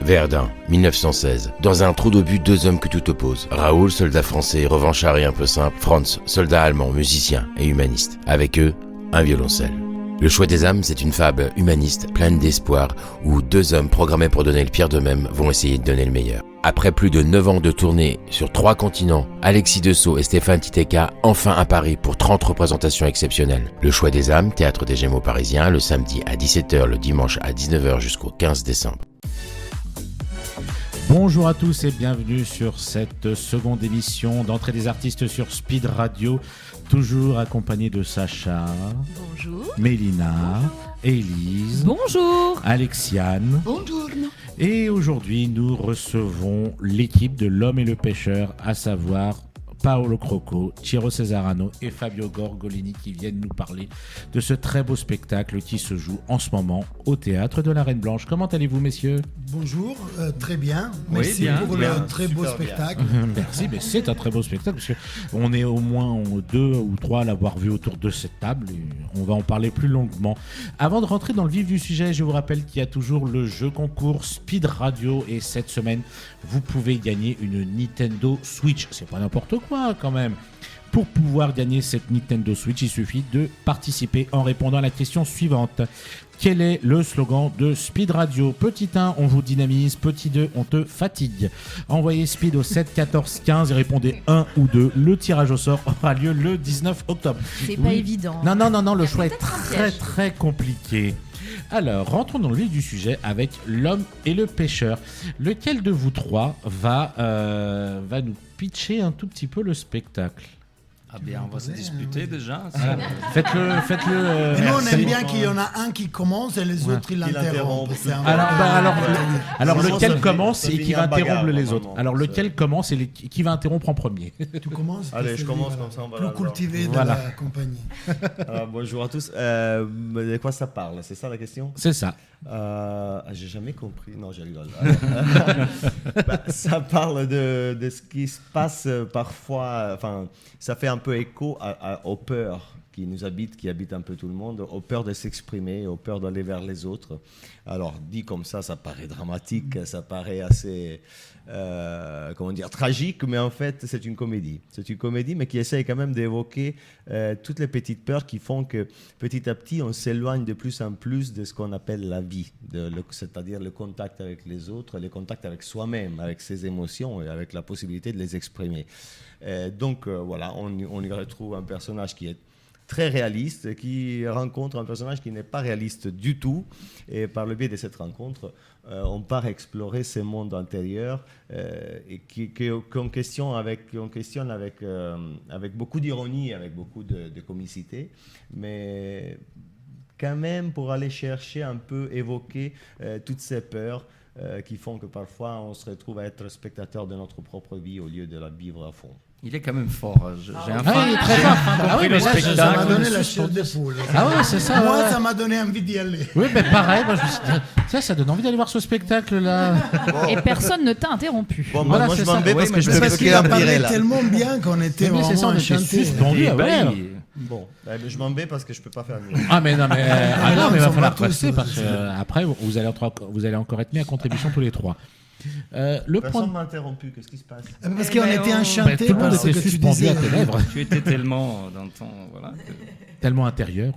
Verdun, 1916. Dans un trou d'obus, deux hommes que tout oppose. Raoul, soldat français, revanchard et un peu simple. Franz, soldat allemand, musicien et humaniste. Avec eux, un violoncelle. Le choix des âmes, c'est une fable humaniste, pleine d'espoir, où deux hommes programmés pour donner le pire d'eux-mêmes vont essayer de donner le meilleur. Après plus de 9 ans de tournée sur 3 continents, Alexis Dessau et Stéphane Titeka, enfin à Paris pour 30 représentations exceptionnelles. Le choix des âmes, théâtre des Gémeaux parisiens, le samedi à 17h, le dimanche à 19h jusqu'au 15 décembre. Bonjour à tous et bienvenue sur cette seconde émission d'entrée des artistes sur Speed Radio, toujours accompagné de Sacha, bonjour, Mélina, Élise, bonjour, Alexiane, bonjour. Et aujourd'hui nous recevons l'équipe de L'Homme et le Pêcheur, à savoir Paolo Crocco, Ciro Cesarano et Fabio Gorgolini qui viennent nous parler de ce très beau spectacle qui se joue en ce moment au Théâtre de la Reine Blanche. Comment allez-vous, messieurs ? Bonjour, très bien. Merci pour le très beau spectacle. Merci, mais c'est un très beau spectacle parce qu'on est au moins 2 ou 3 à l'avoir vu autour de cette table et on va en parler plus longuement. Avant de rentrer dans le vif du sujet, je vous rappelle qu'il y a toujours le jeu concours Speed Radio et cette semaine, vous pouvez gagner une Nintendo Switch. C'est pas n'importe quoi quand même. Pour pouvoir gagner cette Nintendo Switch, il suffit de participer en répondant à la question suivante. Quel est le slogan de Speed Radio ? Petit 1, on vous dynamise. Petit 2, on te fatigue. Envoyez Speed au 7 14 15 et répondez 1 ou 2. Le tirage au sort aura lieu le 19 octobre. C'est pas évident. Non, le choix est très compliqué. Alors, rentrons dans le vif du sujet avec L'Homme et le Pêcheur. Lequel de vous trois va nous pitcher un tout petit peu le spectacle ? Ah bien, on va se disputer déjà. Faites-le. Et nous, on aime bien qu'il y en a un qui commence et les autres, ils l'interrompent. Alors lequel commence et qui va interrompre les autres ? Alors, lequel commence et qui va interrompre en premier ? Tu commences ? Allez, je commence comme ça. On va plus cultivé de la compagnie. Alors, bonjour à tous. De quoi ça parle ? C'est ça la question ? C'est ça. J'ai jamais compris. Non, je rigole. Ça parle de ce qui se passe parfois. Enfin, ça fait un peu écho aux peurs qui nous habitent, qui habitent un peu tout le monde, aux peurs de s'exprimer, aux peurs d'aller vers les autres. Alors, dit comme ça paraît dramatique, ça paraît assez, tragique, mais en fait, c'est une comédie. C'est une comédie, mais qui essaye quand même d'évoquer toutes les petites peurs qui font que, petit à petit, on s'éloigne de plus en plus de ce qu'on appelle la vie, c'est-à-dire le contact avec les autres, le contact avec soi-même, avec ses émotions et avec la possibilité de les exprimer. Donc, voilà, on y retrouve un personnage qui est très réaliste, qui rencontre un personnage qui n'est pas réaliste du tout. Et par le biais de cette rencontre, on part explorer ces mondes intérieurs et qu'on questionne avec beaucoup d'ironie, avec beaucoup de comicité, mais quand même pour aller chercher un peu, évoquer toutes ces peurs qui font que parfois on se retrouve à être spectateur de notre propre vie au lieu de la vivre à fond. Il est quand même fort. J'ai il est très fort. compris le spectacle. Ça m'a donné la chair de poule. Ah ouais, c'est ça. Moi, ça m'a donné envie d'y aller. Oui, mais pareil, moi, je me suis dit, ça donne envie d'aller voir ce spectacle-là. Et personne ne t'a interrompu. Bon, Voilà, moi c'est je m'en ça. vais parce que je peux Parce plus qu'il a empirer parlé là. tellement bien qu'on était Oui, c'est ça, vraiment on était enchantés. suspendus. Ah ouais. Bon, je m'en vais parce que je peux pas faire mieux. Mais il va on falloir va rester tous, parce qu'après, vous allez encore être mis à contribution tous les trois. Personne ne m'a interrompu, qu'est-ce qui se passe ? Parce qu'on était enchantés tout le monde par ce était que tu suspendu disais. à tes lèvres. Tu étais tellement dans ton... Voilà. Tellement intérieur.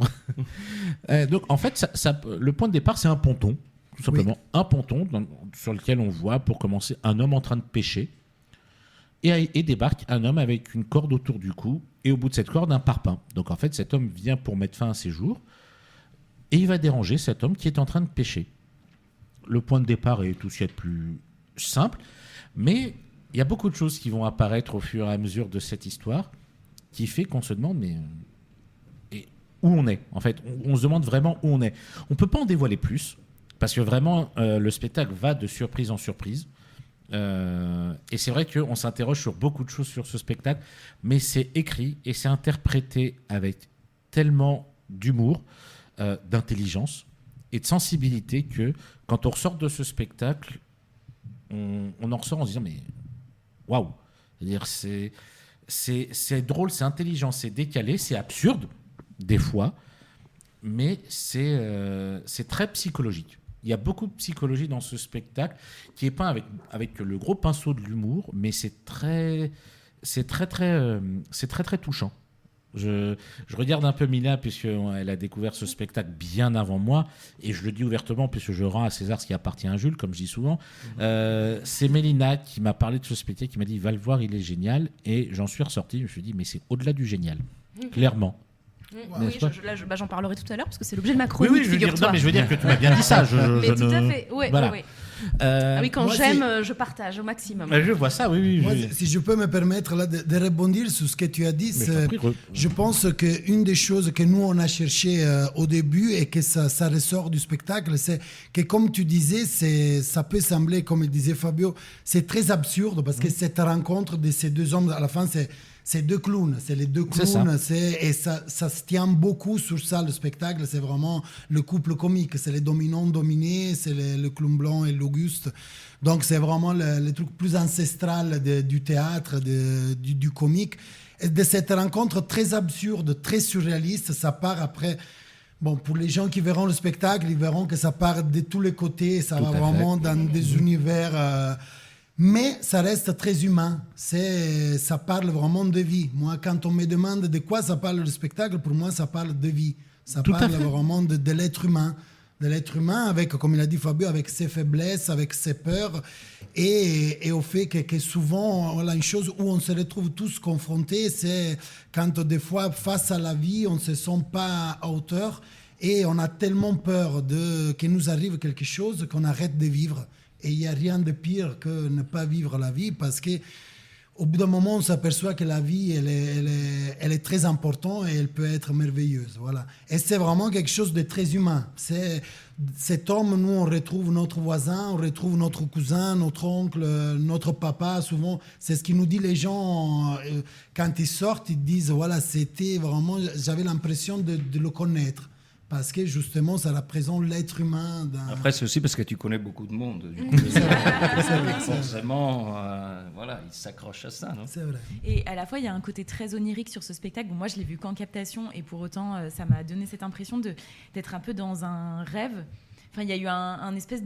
Donc, en fait, le point de départ, c'est un ponton, tout simplement. Un ponton sur lequel on voit, pour commencer, un homme en train de pêcher. Et débarque un homme avec une corde autour du cou. Et au bout de cette corde, un parpaing. Donc, en fait, cet homme vient pour mettre fin à ses jours. Et il va déranger cet homme qui est en train de pêcher. Le point de départ est tout ce qu'il y a de plus simple. Mais il y a beaucoup de choses qui vont apparaître au fur et à mesure de cette histoire qui fait qu'on se demande où on est. En fait, on se demande vraiment où on est. On ne peut pas en dévoiler plus parce que vraiment, le spectacle va de surprise en surprise. Et c'est vrai qu'on s'interroge sur beaucoup de choses sur ce spectacle, mais c'est écrit et c'est interprété avec tellement d'humour, d'intelligence et de sensibilité que quand on ressort de ce spectacle, on en ressort en se disant mais waouh, c'est-à-dire c'est drôle, c'est intelligent, c'est décalé, c'est absurde des fois, mais c'est très psychologique. Il y a beaucoup de psychologie dans ce spectacle qui est peint avec le gros pinceau de l'humour, mais c'est très touchant. Je regarde un peu Mina puisqu'elle a découvert ce spectacle bien avant moi, et je le dis ouvertement puisque je rends à César ce qui appartient à Jules, comme je dis souvent. C'est Mélina qui m'a parlé de ce spectacle, qui m'a dit va le voir, il est génial, et j'en suis ressorti. Je me suis dit mais c'est au-delà du génial, clairement. Oui, j'en parlerai tout à l'heure parce que c'est l'objet de ma chronique. Oui, je veux dire que tu m'as bien dit ça. Mais tout à fait, oui. Voilà. Oui. Oui, quand moi, j'aime, je partage au maximum. Je vois ça, oui. Moi, si je peux me permettre là, de rebondir sur ce que tu as dit, je pense qu'une des choses que nous, on a cherché au début et que ça ressort du spectacle, c'est que, comme tu disais, ça peut sembler, comme il disait Fabio, c'est très absurde parce que cette rencontre de ces deux hommes, à la fin, c'est deux clowns, c'est les deux clowns, et ça se tient beaucoup sur ça, le spectacle, c'est vraiment le couple comique, c'est les dominants-dominés, c'est le clown blanc et l'Auguste. Donc c'est vraiment le truc plus ancestral du théâtre, du comique. Et de cette rencontre très absurde, très surréaliste, ça part après... Bon, pour les gens qui verront le spectacle, ils verront que ça part de tous les côtés, ça va vraiment dans des univers... mais ça reste très humain. Ça parle vraiment de vie. Moi, quand on me demande de quoi ça parle le spectacle, pour moi, ça parle de vie. Ça parle vraiment de l'être humain. De l'être humain, avec, comme il a dit Fabio, avec ses faiblesses, avec ses peurs. Et au fait que souvent, voilà, une chose où on se retrouve tous confrontés, c'est quand des fois, face à la vie, on ne se sent pas à hauteur. Et on a tellement peur qu'il nous arrive quelque chose qu'on arrête de vivre. Et il n'y a rien de pire que ne pas vivre la vie parce qu'au bout d'un moment, on s'aperçoit que la vie, elle est très importante et elle peut être merveilleuse. Voilà. Et c'est vraiment quelque chose de très humain. Cet homme, nous, on retrouve notre voisin, on retrouve notre cousin, notre oncle, notre papa. Souvent, c'est ce qui nous dit les gens quand ils sortent. Ils disent, voilà, c'était vraiment, j'avais l'impression de le connaître. Parce que justement, ça représente l'être humain. Après, c'est aussi parce que tu connais beaucoup de monde. Du coup, forcément, voilà, il s'accroche à ça. Non ? C'est vrai. Et à la fois, il y a un côté très onirique sur ce spectacle. Bon, moi, je l'ai vu qu'en captation, et pour autant, ça m'a donné cette impression d'être un peu dans un rêve. Enfin, il y a eu un espèce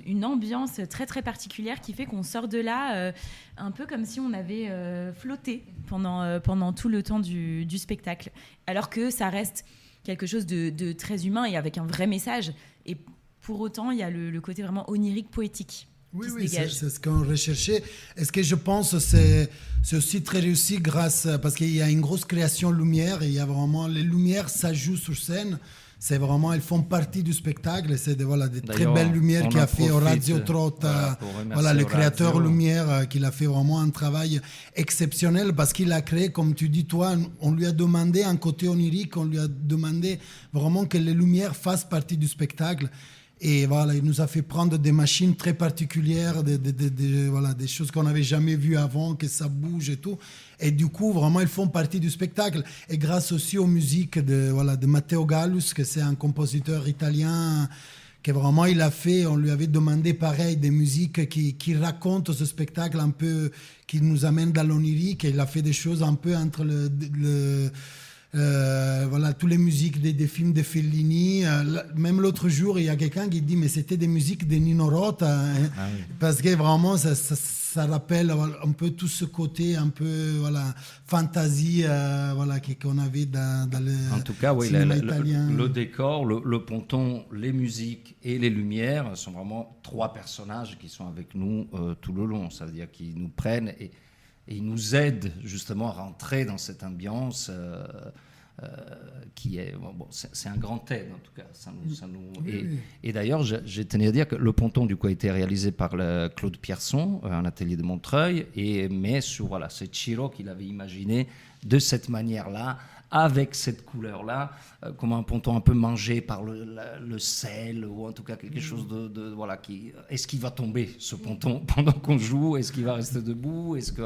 une ambiance très très particulière qui fait qu'on sort de là un peu comme si on avait flotté pendant tout le temps du spectacle. Alors que ça reste quelque chose de très humain et avec un vrai message. Et pour autant, il y a le côté vraiment onirique, poétique qui se dégage. C'est ce qu'on recherchait. Et ce que je pense, c'est aussi très réussi parce qu'il y a une grosse création lumière. Et il y a vraiment, les lumières, ça joue sur scène. C'est vraiment, elles font partie du spectacle. C'est des très belles lumières qu'il a fait Orazio Trotta, le créateur lumière, qu'il a fait vraiment un travail exceptionnel parce qu'il a créé, comme tu dis toi, on lui a demandé un côté onirique, on lui a demandé vraiment que les lumières fassent partie du spectacle. Et voilà, il nous a fait prendre des machines très particulières, des choses qu'on n'avait jamais vues avant, que ça bouge et tout. Et du coup, vraiment, ils font partie du spectacle. Et grâce aussi aux musiques de Matteo Gallus, que c'est un compositeur italien, que vraiment il a fait, on lui avait demandé pareil, des musiques qui racontent ce spectacle un peu, qui nous amène dans l'onirique. Et il a fait des choses un peu entre toutes les musiques des films de Fellini. Même l'autre jour, il y a quelqu'un qui dit mais c'était des musiques de Nino Rota, hein, parce que vraiment ça rappelle un peu tout ce côté un peu fantasy qu'on avait dans le en tout cas, oui, cinéma italien. Le décor, le ponton, les musiques et les lumières sont vraiment trois personnages qui sont avec nous tout le long. Ça veut dire qu'ils nous prennent et ils nous aident justement à rentrer dans cette ambiance qui est... c'est un grand aide en tout cas. Et d'ailleurs, j'ai tenu à dire que le ponton du coup a été réalisé par Claude Pierson, un atelier de Montreuil, mais sur c'est Ciro qu'il avait imaginé de cette manière-là, avec cette couleur-là, comme un ponton un peu mangé par le sel, ou en tout cas quelque chose qui... Est-ce qu'il va tomber, ce ponton, pendant qu'on joue ? Est-ce qu'il va rester debout ? Est-ce que...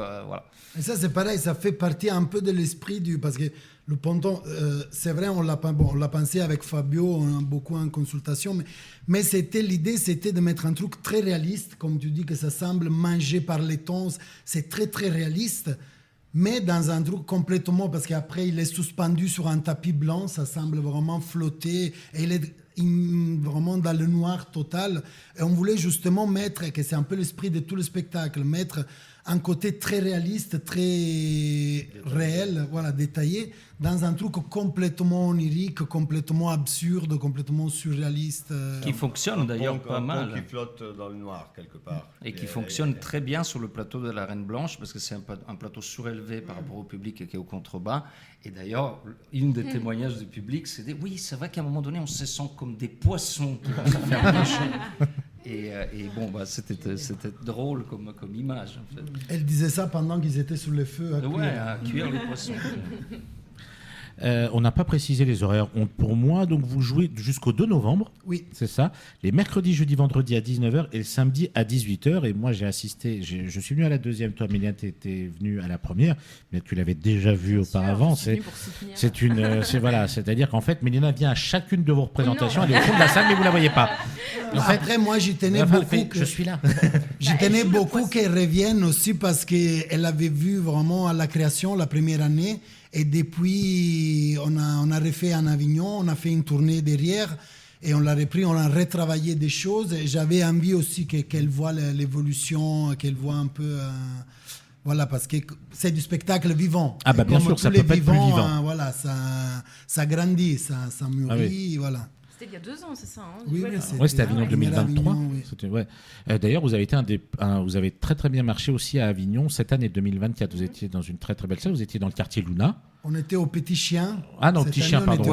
Et ça, c'est pareil, ça fait partie un peu de l'esprit parce que le ponton, c'est vrai, on l'a pensé avec Fabio, beaucoup en consultation, mais l'idée, c'était de mettre un truc très réaliste, comme tu dis, que ça semble mangé par les tons, c'est très, très réaliste, mais dans un truc complètement, parce qu'après, il est suspendu sur un tapis blanc, ça semble vraiment flotter, et vraiment dans le noir total. Et on voulait justement mettre, et que c'est un peu l'esprit de tout le spectacle, mettre un côté très réaliste, très réel, voilà, détaillé, dans un truc complètement onirique, complètement absurde, complètement surréaliste. Qui fonctionne d'ailleurs pas mal. Qui flotte dans le noir quelque part. Et qui fonctionne très bien sur le plateau de la Reine Blanche, parce que c'est un plateau surélevé par rapport au public qui est au contrebas. Et d'ailleurs, une des témoignages du public, c'était oui, c'est vrai qu'à un moment donné, on se sent comme des poissons qui vont se faire pêcher. Et bon, c'était drôle comme image. En fait. Elle disait ça pendant qu'ils étaient sous le feu à cuire les poissons. On n'a pas précisé les horaires. Pour moi, donc vous jouez jusqu'au 2 novembre. Oui. C'est ça. Les mercredis, jeudi, vendredi à 19h et le samedi à 18h. Et moi, j'ai assisté. Je suis venu à la deuxième. Toi, Méliane, tu étais venu à la première. Mais tu l'avais déjà vu auparavant. C'est-à-dire qu'en fait, Méliane vient à chacune de vos représentations. Elle est au fond de la salle, mais vous la voyez pas. En fait, après, moi, j'y tenais beaucoup. Je suis là. J'y tenais beaucoup qu'elle revienne aussi parce qu'elle avait vu vraiment à la création la première année. Et depuis, on a refait en Avignon, on a fait une tournée derrière et on l'a repris, on a retravaillé des choses. Et j'avais envie aussi qu'elle voit l'évolution, qu'elle voit un peu... voilà, parce que c'est du spectacle vivant. Ah bah bien sûr, ça peut pas être plus vivant. Voilà, ça grandit, ça mûrit, voilà. C'était il y a 2 ans, c'est ça Oui, c'était Avignon 2023. Avignon, oui. D'ailleurs, vous avez vous avez très très bien marché aussi à Avignon cette année 2024. Vous étiez dans une très très belle salle. Vous étiez dans le quartier Luna. On était au Petit Chien. Ah non, Petit Chien, pardon.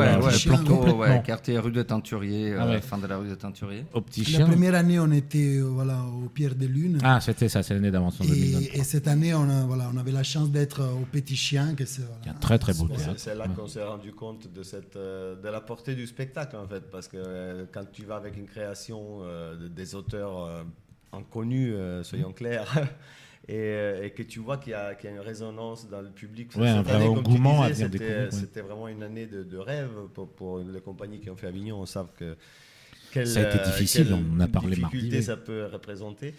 Quartier rue de Teinturier, fin de la rue de Teinturier. Au Petit Chien. La première année, on était au Pierre de Lune. Ah, c'était ça, c'est l'année d'avance en 2023. Et cette année, on avait la chance d'être au Petit Chien. C'est un très très beau théâtre. C'est là qu'on s'est rendu compte de la portée du spectacle, en fait. Parce que quand tu vas avec une création des auteurs inconnus, soyons clairs, et que tu vois qu'il y a une résonance dans le public. Ouais, un vrai engouement. C'était vraiment une année de rêve pour les compagnies qui ont fait Avignon. On sait que ça a été difficile, on a parlé mardi. Difficulté ça peut représenter.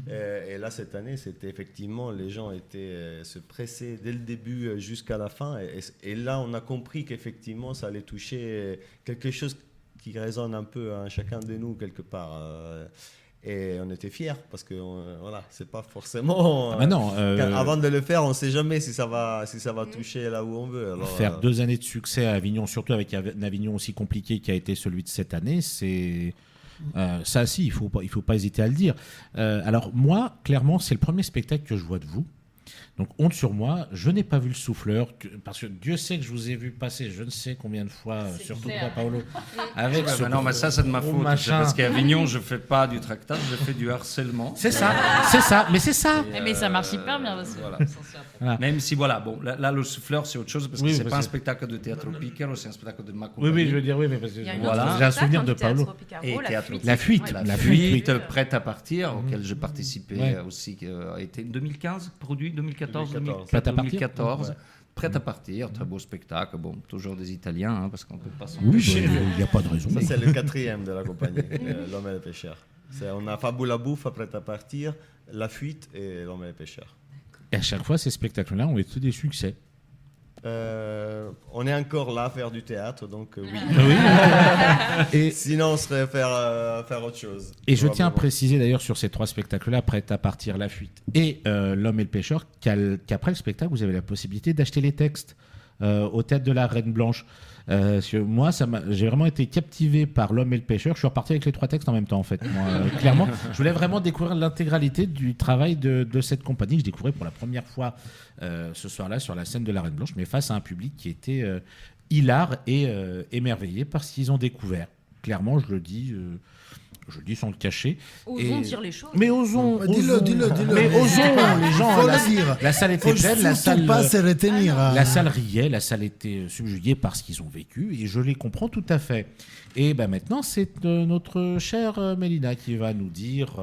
Et là, cette année, c'était effectivement, les gens étaient se pressaient dès le début jusqu'à la fin. Et là, on a compris qu'effectivement, ça allait toucher quelque chose qui résonne un peu à chacun de nous quelque part. Et on était fiers parce que voilà, c'est pas forcément. Avant de le faire, on sait jamais si ça va toucher là où on veut. Alors, faire 2 années de succès à Avignon, surtout avec un Avignon aussi compliqué qui a été celui de cette année, c'est ça. Si, il faut pas hésiter à le dire. Alors moi, clairement, c'est le premier spectacle que je vois de vous. Donc, honte sur moi, je n'ai pas vu le souffleur, parce que Dieu sait que je vous ai vu passer je ne sais combien de fois, surtout pour Paolo. Avec non, mais ça, c'est de ma faute. Parce qu'à Avignon, je ne fais pas du tractage, je fais du harcèlement. C'est ça, mais c'est ça. Mais ça marche hyper bien aussi. Voilà. Même si, voilà, bon, là, le souffleur, c'est autre chose, parce que ce n'est pas un spectacle de théâtre Picaro, c'est un spectacle de ma compagnie. Oui, je veux dire, mais parce que j'ai un souvenir de Paolo. Et La fuite, prête à partir, auquel je participais aussi, qui a été 2015, produit 2014. 2014, prêt à partir, très beau spectacle, bon, toujours des Italiens, parce qu'on ne peut pas s'en empêcher. Il n'y a pas de raison. Ça, c'est le 4e de la compagnie, L'Homme et le Pêcheur. On a Fabula Bouffe, prêt à partir, La Fuite et L'Homme et le Pêcheur. Et à chaque fois, ces spectacles-là ont été des succès. On est encore là à faire du théâtre, donc oui. Et sinon, on serait faire autre chose. Et je tiens à préciser d'ailleurs sur ces 3 spectacles-là, Prêt à partir, La Fuite et L'Homme et le Pêcheur, qu'après le spectacle, vous avez la possibilité d'acheter les textes au théâtre de la Reine Blanche. Moi, j'ai vraiment été captivé par L'Homme et le Pêcheur. Je suis reparti avec les 3 textes en même temps, en fait. Moi, clairement, je voulais vraiment découvrir l'intégralité du travail de cette compagnie. Je découvrais pour la première fois ce soir-là sur la scène de la Reine Blanche, mais face à un public qui était hilar et émerveillé par ce qu'ils ont découvert. Clairement, je le dis sans le cacher. Osons dire les choses. Mais osons. Dis-le. Mais osons, les gens. Faut le dire. La salle était pleine. La salle pas se retenir. La salle riait. La salle était subjuguée par ce qu'ils ont vécu. Et je les comprends tout à fait. Et ben maintenant, c'est notre chère Mélina qui va nous dire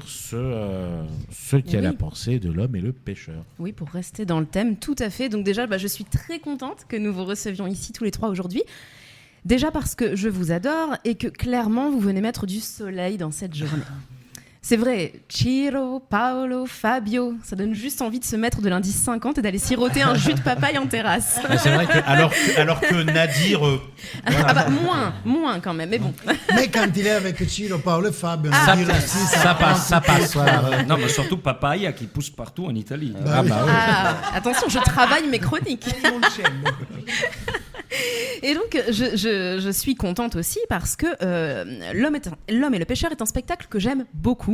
ce qu'elle a pensé de L'Homme et le Pêcheur. Oui, pour rester dans le thème, tout à fait. Donc déjà, je suis très contente que nous vous recevions ici tous les 3 aujourd'hui. Déjà parce que je vous adore et que clairement, vous venez mettre du soleil dans cette journée. C'est vrai, Ciro, Paolo, Fabio, ça donne juste envie de se mettre de l'indice 50 et d'aller siroter un jus de papaye en terrasse. Mais c'est vrai que alors que Nadir... Ah bah, moins quand même, mais bon. Mais quand il est avec Ciro, Paolo et Fabio, ça passe. Non, mais surtout papaya qui pousse partout en Italie. Attention, je travaille mes chroniques. Et donc, je suis contente aussi parce que L'Homme et le pêcheur est un spectacle que j'aime beaucoup.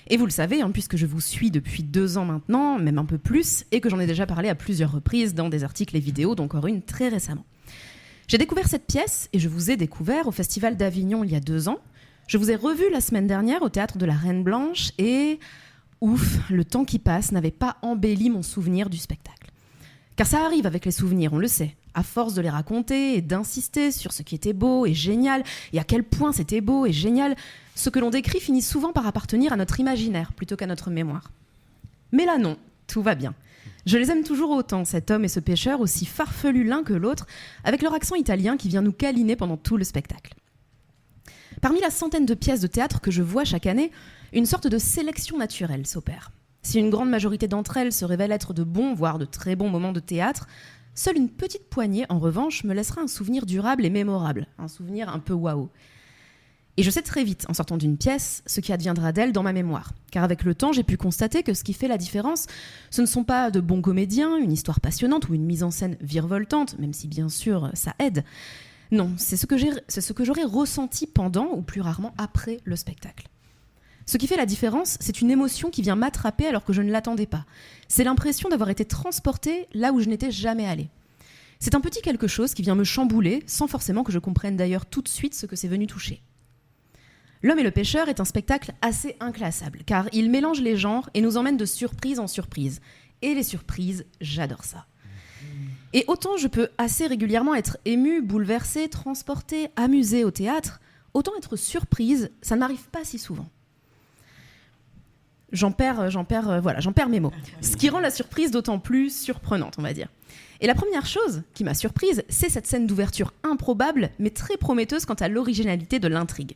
Et vous le savez, puisque je vous suis depuis 2 ans maintenant, même un peu plus, et que j'en ai déjà parlé à plusieurs reprises dans des articles et vidéos, dont encore une très récemment. J'ai découvert cette pièce, et je vous ai découvert au Festival d'Avignon il y a 2 ans. Je vous ai revu la semaine dernière au Théâtre de la Reine Blanche, et ouf, le temps qui passe n'avait pas embelli mon souvenir du spectacle. Car ça arrive avec les souvenirs, on le sait. À force de les raconter et d'insister sur ce qui était beau et génial, et à quel point c'était beau et génial, ce que l'on décrit finit souvent par appartenir à notre imaginaire plutôt qu'à notre mémoire. Mais là non, tout va bien. Je les aime toujours autant, cet homme et ce pêcheur, aussi farfelus l'un que l'autre, avec leur accent italien qui vient nous câliner pendant tout le spectacle. Parmi la centaine de pièces de théâtre que je vois chaque année, une sorte de sélection naturelle s'opère. Si une grande majorité d'entre elles se révèlent être de bons, voire de très bons moments de théâtre, seule une petite poignée, en revanche, me laissera un souvenir durable et mémorable, un souvenir un peu waouh. Et je sais très vite, en sortant d'une pièce, ce qui adviendra d'elle dans ma mémoire. Car avec le temps, j'ai pu constater que ce qui fait la différence, ce ne sont pas de bons comédiens, une histoire passionnante ou une mise en scène virevoltante, même si bien sûr ça aide. Non, c'est ce que j'aurais ressenti pendant, ou plus rarement après, le spectacle. Ce qui fait la différence, c'est une émotion qui vient m'attraper alors que je ne l'attendais pas. C'est l'impression d'avoir été transportée là où je n'étais jamais allée. C'est un petit quelque chose qui vient me chambouler, sans forcément que je comprenne d'ailleurs tout de suite ce que c'est venu toucher. L'Homme et le pêcheur est un spectacle assez inclassable, car il mélange les genres et nous emmène de surprise en surprise. Et les surprises, j'adore ça. Et autant je peux assez régulièrement être émue, bouleversée, transportée, amusée au théâtre, autant être surprise, ça ne m'arrive pas si souvent. J'en perds mes mots. Ce qui rend la surprise d'autant plus surprenante, on va dire. Et la première chose qui m'a surprise, c'est cette scène d'ouverture improbable, mais très prometteuse quant à l'originalité de l'intrigue.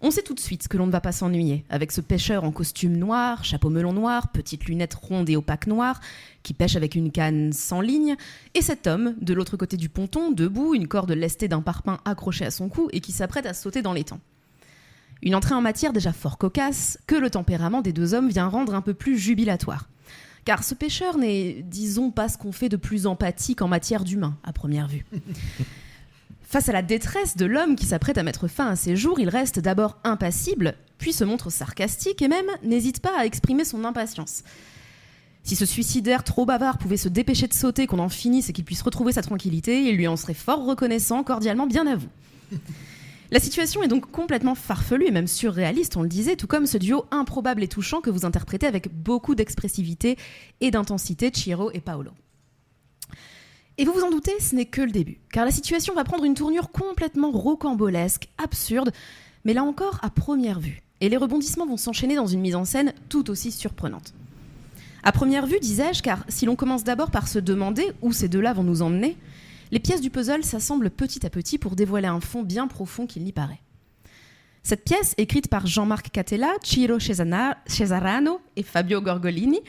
On sait tout de suite que l'on ne va pas s'ennuyer, avec ce pêcheur en costume noir, chapeau melon noir, petites lunettes rondes et opaques noires, qui pêche avec une canne sans ligne, et cet homme, de l'autre côté du ponton, debout, une corde lestée d'un parpaing accrochée à son cou et qui s'apprête à sauter dans l'étang. Une entrée en matière déjà fort cocasse, que le tempérament des 2 hommes vient rendre un peu plus jubilatoire. Car ce pêcheur n'est, disons, pas ce qu'on fait de plus empathique en matière d'humain, à première vue. Face à la détresse de l'homme qui s'apprête à mettre fin à ses jours, il reste d'abord impassible, puis se montre sarcastique et même n'hésite pas à exprimer son impatience. Si ce suicidaire trop bavard pouvait se dépêcher de sauter, qu'on en finisse et qu'il puisse retrouver sa tranquillité, il lui en serait fort reconnaissant, cordialement, bien à vous. La situation est donc complètement farfelue et même surréaliste, on le disait, tout comme ce duo improbable et touchant que vous interprétez avec beaucoup d'expressivité et d'intensité, Ciro et Paolo. Et vous vous en doutez, ce n'est que le début, car la situation va prendre une tournure complètement rocambolesque, absurde, mais là encore à première vue. Et les rebondissements vont s'enchaîner dans une mise en scène tout aussi surprenante. À première vue, disais-je, car si l'on commence d'abord par se demander où ces deux-là vont nous emmener, les pièces du puzzle s'assemblent petit à petit pour dévoiler un fond bien profond qu'il n'y paraît. Cette pièce, écrite par Jean-Marc Catella, Ciro Cesarano et Fabio Gorgolini,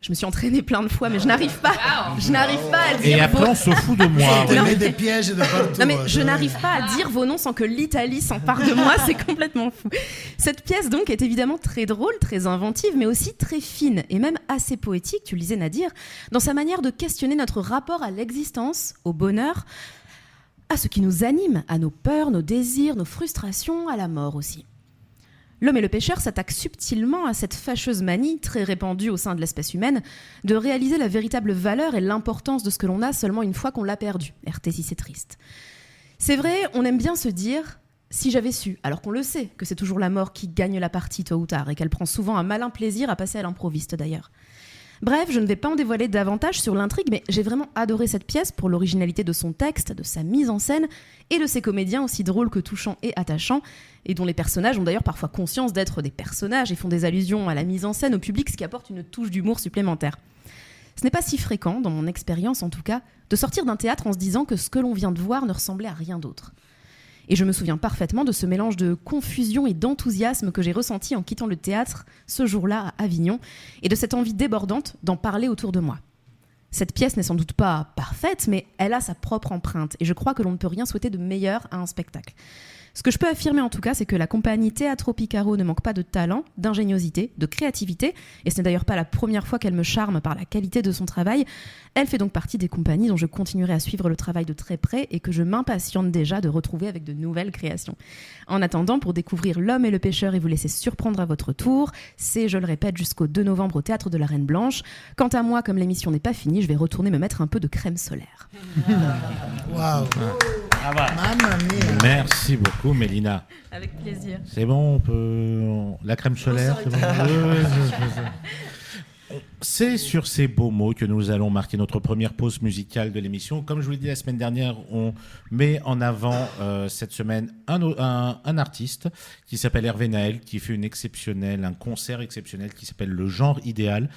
je me suis entraînée plein de fois, mais je n'arrive pas à dire. Et après, on se fout de moi. On te met des pièges de partout. Non, mais je n'arrive pas à dire vos noms sans que l'Italie s'empare de moi, c'est complètement fou. Cette pièce, donc, est évidemment très drôle, très inventive, mais aussi très fine, et même assez poétique, tu le disais Nadir, dans sa manière de questionner notre rapport à l'existence, au bonheur, à ce qui nous anime, à nos peurs, nos désirs, nos frustrations, à la mort aussi. L'homme et le pêcheur s'attaquent subtilement à cette fâcheuse manie, très répandue au sein de l'espèce humaine, de réaliser la véritable valeur et l'importance de ce que l'on a seulement une fois qu'on l'a perdu. RT si c'est triste. C'est vrai, on aime bien se dire « si j'avais su », alors qu'on le sait, que c'est toujours la mort qui gagne la partie tôt ou tard, et qu'elle prend souvent un malin plaisir à passer à l'improviste d'ailleurs. Bref, je ne vais pas en dévoiler davantage sur l'intrigue, mais j'ai vraiment adoré cette pièce pour l'originalité de son texte, de sa mise en scène et de ses comédiens aussi drôles que touchants et attachants, et dont les personnages ont d'ailleurs parfois conscience d'être des personnages et font des allusions à la mise en scène au public, ce qui apporte une touche d'humour supplémentaire. Ce n'est pas si fréquent, dans mon expérience en tout cas, de sortir d'un théâtre en se disant que ce que l'on vient de voir ne ressemblait à rien d'autre. Et je me souviens parfaitement de ce mélange de confusion et d'enthousiasme que j'ai ressenti en quittant le théâtre ce jour-là à Avignon, et de cette envie débordante d'en parler autour de moi. Cette pièce n'est sans doute pas parfaite, mais elle a sa propre empreinte, et je crois que l'on ne peut rien souhaiter de meilleur à un spectacle. Ce que je peux affirmer en tout cas, c'est que la compagnie Teatro Picaro ne manque pas de talent, d'ingéniosité, de créativité, et ce n'est d'ailleurs pas la première fois qu'elle me charme par la qualité de son travail. Elle fait donc partie des compagnies dont je continuerai à suivre le travail de très près et que je m'impatiente déjà de retrouver avec de nouvelles créations. En attendant, pour découvrir L'Homme et le Pêcheur et vous laisser surprendre à votre tour, c'est, je le répète, jusqu'au 2 novembre au Théâtre de la Reine Blanche. Quant à moi, comme l'émission n'est pas finie, je vais retourner me mettre un peu de crème solaire. Waouh. Ah bah. Mamma mia. Merci beaucoup, Mélina. Avec plaisir. C'est bon, on peut... La crème solaire, c'est bon. C'est sur ces beaux mots que nous allons marquer notre première pause musicale de l'émission. Comme je vous l'ai dit la semaine dernière, on met en avant cette semaine un artiste qui s'appelle Hervé Naël, qui fait un concert exceptionnel qui s'appelle Le Genre Idéal.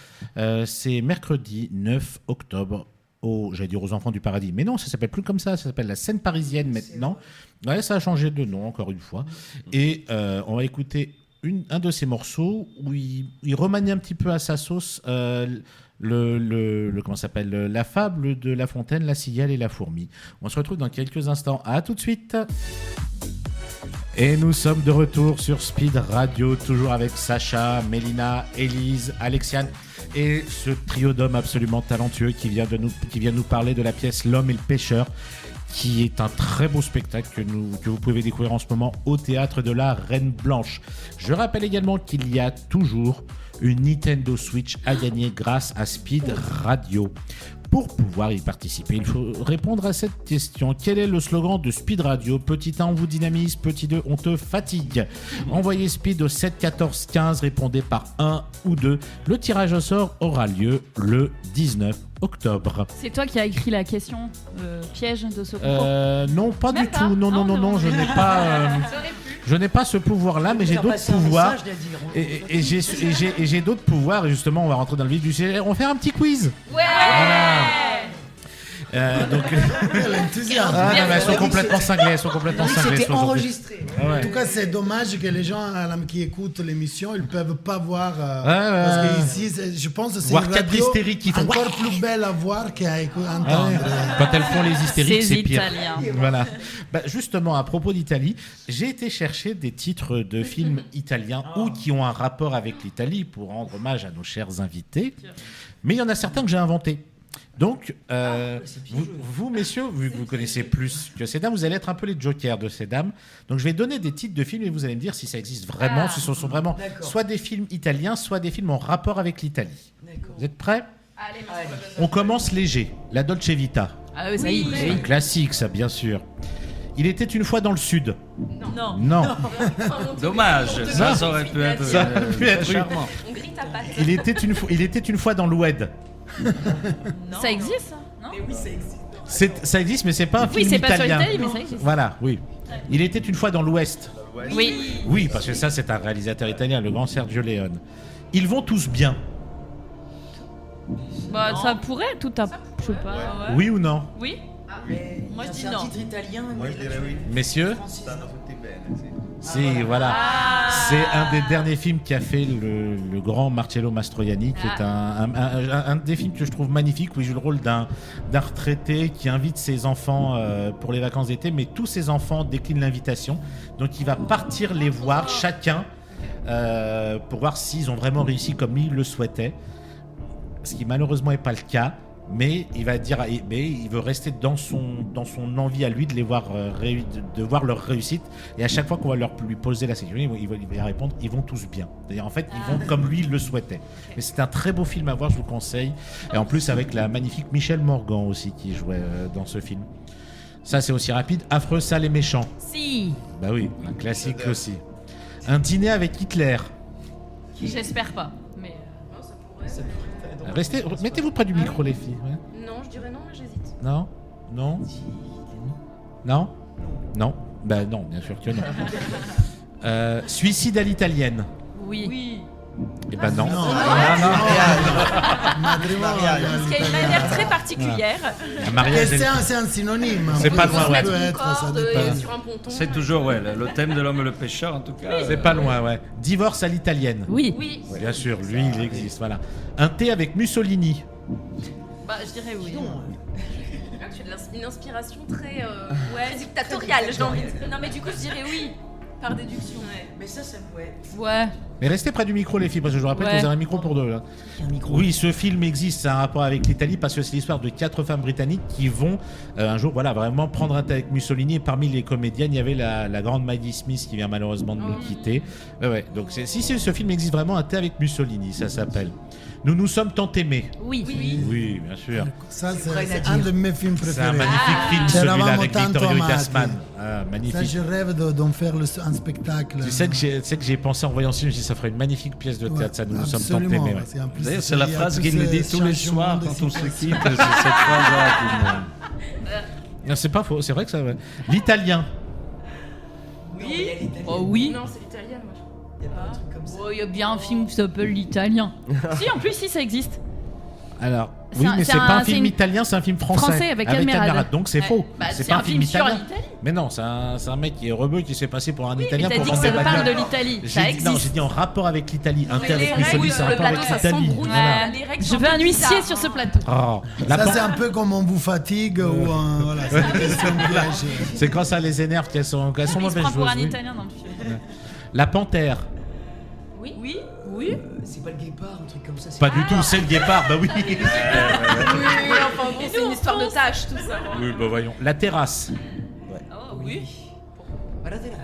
C'est mercredi 9 octobre. J'allais dire aux Enfants du Paradis. Mais non, ça s'appelle plus comme ça s'appelle la Scène Parisienne maintenant. Ouais, ça a changé de nom, encore une fois. Et on va écouter un de ses morceaux où il remanie un petit peu à sa sauce comment ça s'appelle, la fable de La Fontaine, la cigale et la fourmi. On se retrouve dans quelques instants. À tout de suite. Et nous sommes de retour sur Speed Radio, toujours avec Sacha, Mélina, Élise, Alexiane et ce trio d'hommes absolument talentueux qui vient nous parler de la pièce L'Homme et le Pêcheur, qui est un très beau spectacle que vous pouvez découvrir en ce moment au Théâtre de la Reine Blanche. Je rappelle également qu'il y a toujours une Nintendo Switch à gagner grâce à Speed Radio. Pour pouvoir y participer, il faut répondre à cette question. Quel est le slogan de Speed Radio ? Petit 1, on vous dynamise. Petit 2, on te fatigue. Envoyez Speed au 7 14 15. Répondez par 1 ou 2. Le tirage au sort aura lieu le 19 octobre. C'est toi qui as écrit la question piège de ce concours ? Non, pas Même du pas. tout. Non, je n'ai pas... Je n'ai pas ce pouvoir-là, mais j'ai d'autres pouvoirs. Et j'ai d'autres pouvoirs. Et justement, on va rentrer dans le vif du sujet. On va faire un petit quiz. Ouais. Voilà. Donc, L'enthousiasme. elles sont complètement cinglées. C'était enregistré. Ouais. En tout cas, c'est dommage que les gens qui écoutent l'émission, ils ne peuvent pas voir. Parce que ici, je pense que c'est voir une quatre radio hystériques qui font encore plus belle à voir qu'à entendre. Quand elles font les hystériques, c'est pire. Italiens. Voilà. Justement, à propos d'Italie, j'ai été chercher des titres de films italiens ou qui ont un rapport avec l'Italie pour rendre hommage à nos chers invités. Mais il y en a certains que j'ai inventés. Donc, vous, messieurs, vu que vous connaissez plus que ces dames, vous allez être un peu les jokers de ces dames. Donc, je vais donner des titres de films et vous allez me dire si ça existe vraiment, si ce sont vraiment soit des films italiens, soit des films en rapport avec l'Italie. Vous êtes prêts ? Allez. On commence léger. La Dolce Vita. Ah oui, ça y est. C'est un classique, ça, bien sûr. Il était une fois dans le sud. Non. Dommage, ça aurait pu être, Ça aurait pu être charmant. On grille ta patte. Il était une fois dans l'Oued. Ça existe, ça ? Non ? Ça existe, mais c'est pas un Oui, film c'est pas sur italien. l'Italie, mais ça existe. Voilà, oui. Il était une fois dans l'Ouest. Oui. Oui, parce que ça, c'est un réalisateur italien, le grand Sergio Leone. Ils vont tous bien. Bah, ça pourrait, tout à... Je sais pas. Oui ou non ? Oui ? Moi, je dis C'est un non. titre italien. Moi, je dirais oui. Messieurs ? Stanno tutti bene, sì. Si, voilà. C'est un des derniers films qu'a fait le grand Marcello Mastroianni, qui est un des films que je trouve magnifique, où il joue le rôle d'un retraité qui invite ses enfants pour les vacances d'été, mais tous ses enfants déclinent l'invitation. Donc il va partir les voir chacun pour voir s'ils ont vraiment réussi comme il le souhaitait. Ce qui malheureusement n'est pas le cas. Mais il va dire, mais il veut rester dans son envie à lui de les voir, de voir leur réussite. Et à chaque fois qu'on va lui poser la question, il va répondre, ils vont tous bien. C'est-à-dire, en fait, ils vont comme lui il le souhaitait. Mais c'est un très beau film à voir, je vous conseille. Et en plus avec la magnifique Michelle Morgan aussi qui jouait dans ce film. Ça c'est aussi rapide. Affreux, sale et méchant. Si. Bah oui, un classique aussi. Un dîner avec Hitler. J'espère pas, mais... Mettez-vous près du micro, les filles. Ouais. Non, je dirais non, mais j'hésite. Non. Ben non, bien sûr que non. Suicide à l'italienne. Oui. Eh ben non. Mariage. Parce qu'il y a une manière très particulière. Un mariage, C'est un synonyme. C'est pas loin, ouais. peut être, ça dépend. sur un ponton. C'est toujours le thème de l'homme et le pêcheur, en tout cas. c'est pas loin, ouais. Divorce à l'italienne. Oui. Bien sûr, lui, il existe, voilà. Un thé avec Mussolini. Bah, je dirais oui. Tu as une inspiration très Ouais, dictatoriale, j'ai envie de dire. Non, mais du coup, je dirais oui, par déduction. Mais ça ouais. Ouais. Mais restez près du micro, les filles, parce que je vous rappelle que vous avez un micro pour deux. Là. Oui, ce film existe, c'est un rapport avec l'Italie, parce que c'est l'histoire de 4 femmes britanniques qui vont un jour, vraiment prendre un thé avec Mussolini. Et parmi les comédiennes, il y avait la grande Maggie Smith qui vient malheureusement de nous quitter. Ouais. Donc, ce film existe vraiment, un thé avec Mussolini, ça s'appelle. Nous nous sommes tant aimés. Oui. Oui, bien sûr. Ça, c'est un de mes films C'est préférés. un magnifique film, celui-là, C'eravamo avec tanto Vittorio amati. Gassman. Ça, Magnifique. je rêve d'en faire un spectacle. Tu sais que j'ai pensé en voyant ce film, je me suis dit, ça ferait une magnifique pièce de théâtre, ça, nous nous sommes tant absolument, aimés. Ouais. c'est en plus, D'ailleurs, c'est il y la a phrase tous qu'il me dit ces tous les changements soirs de quand on se situation. quitte. C'est cette phrase-là qu'il me- Non, c'est pas faux, c'est vrai que ça. Ouais. L'italien. Oui. Oh oui. Non, c'est l'italien, moi. Il y a pas un truc comme ça. Oh, il y a bien un film qui s'appelle L'Italien. Si, en plus, si, ça existe. Alors, C'est oui, un- mais c'est c'est pas un c'est film une- italien, c'est un film français. Français avec Almerad. Donc c'est Ouais. faux. Bah, c'est c'est pas un film sur italien. l'Italie. Mais non, c'est un mec qui est rebeu qui s'est passé pour un Italien Mais pour t'as dit vendre que des ça parle de bagnoles. l'Italie. Ça J'ai dit, non, existe. j'ai dit en rapport avec l'Italie. Un thé les avec règles, Mussolini, c'est un le rapport avec plateau, ça l'Italie. s'embrouille. Voilà. Les règles Je sont veux un bizarres, huissier hein. sur ce plateau. Oh, la Ça, pan- c'est un peu comme on vous fatigue ou voilà, c'est une question piège. C'est quand ça les énerve qu'elles sont Il se mauvaises prend pour un joueuses. Oui. Italien dans le film. La panthère. Oui. C'est pas le guépard, un truc comme ça. Pas du tout, c'est le guépard, bah oui. Oui, enfin bon, c'est une histoire de tâche, tout ça. Oui, bah voyons. La terrasse. Oh oui. Voilà, t'es là.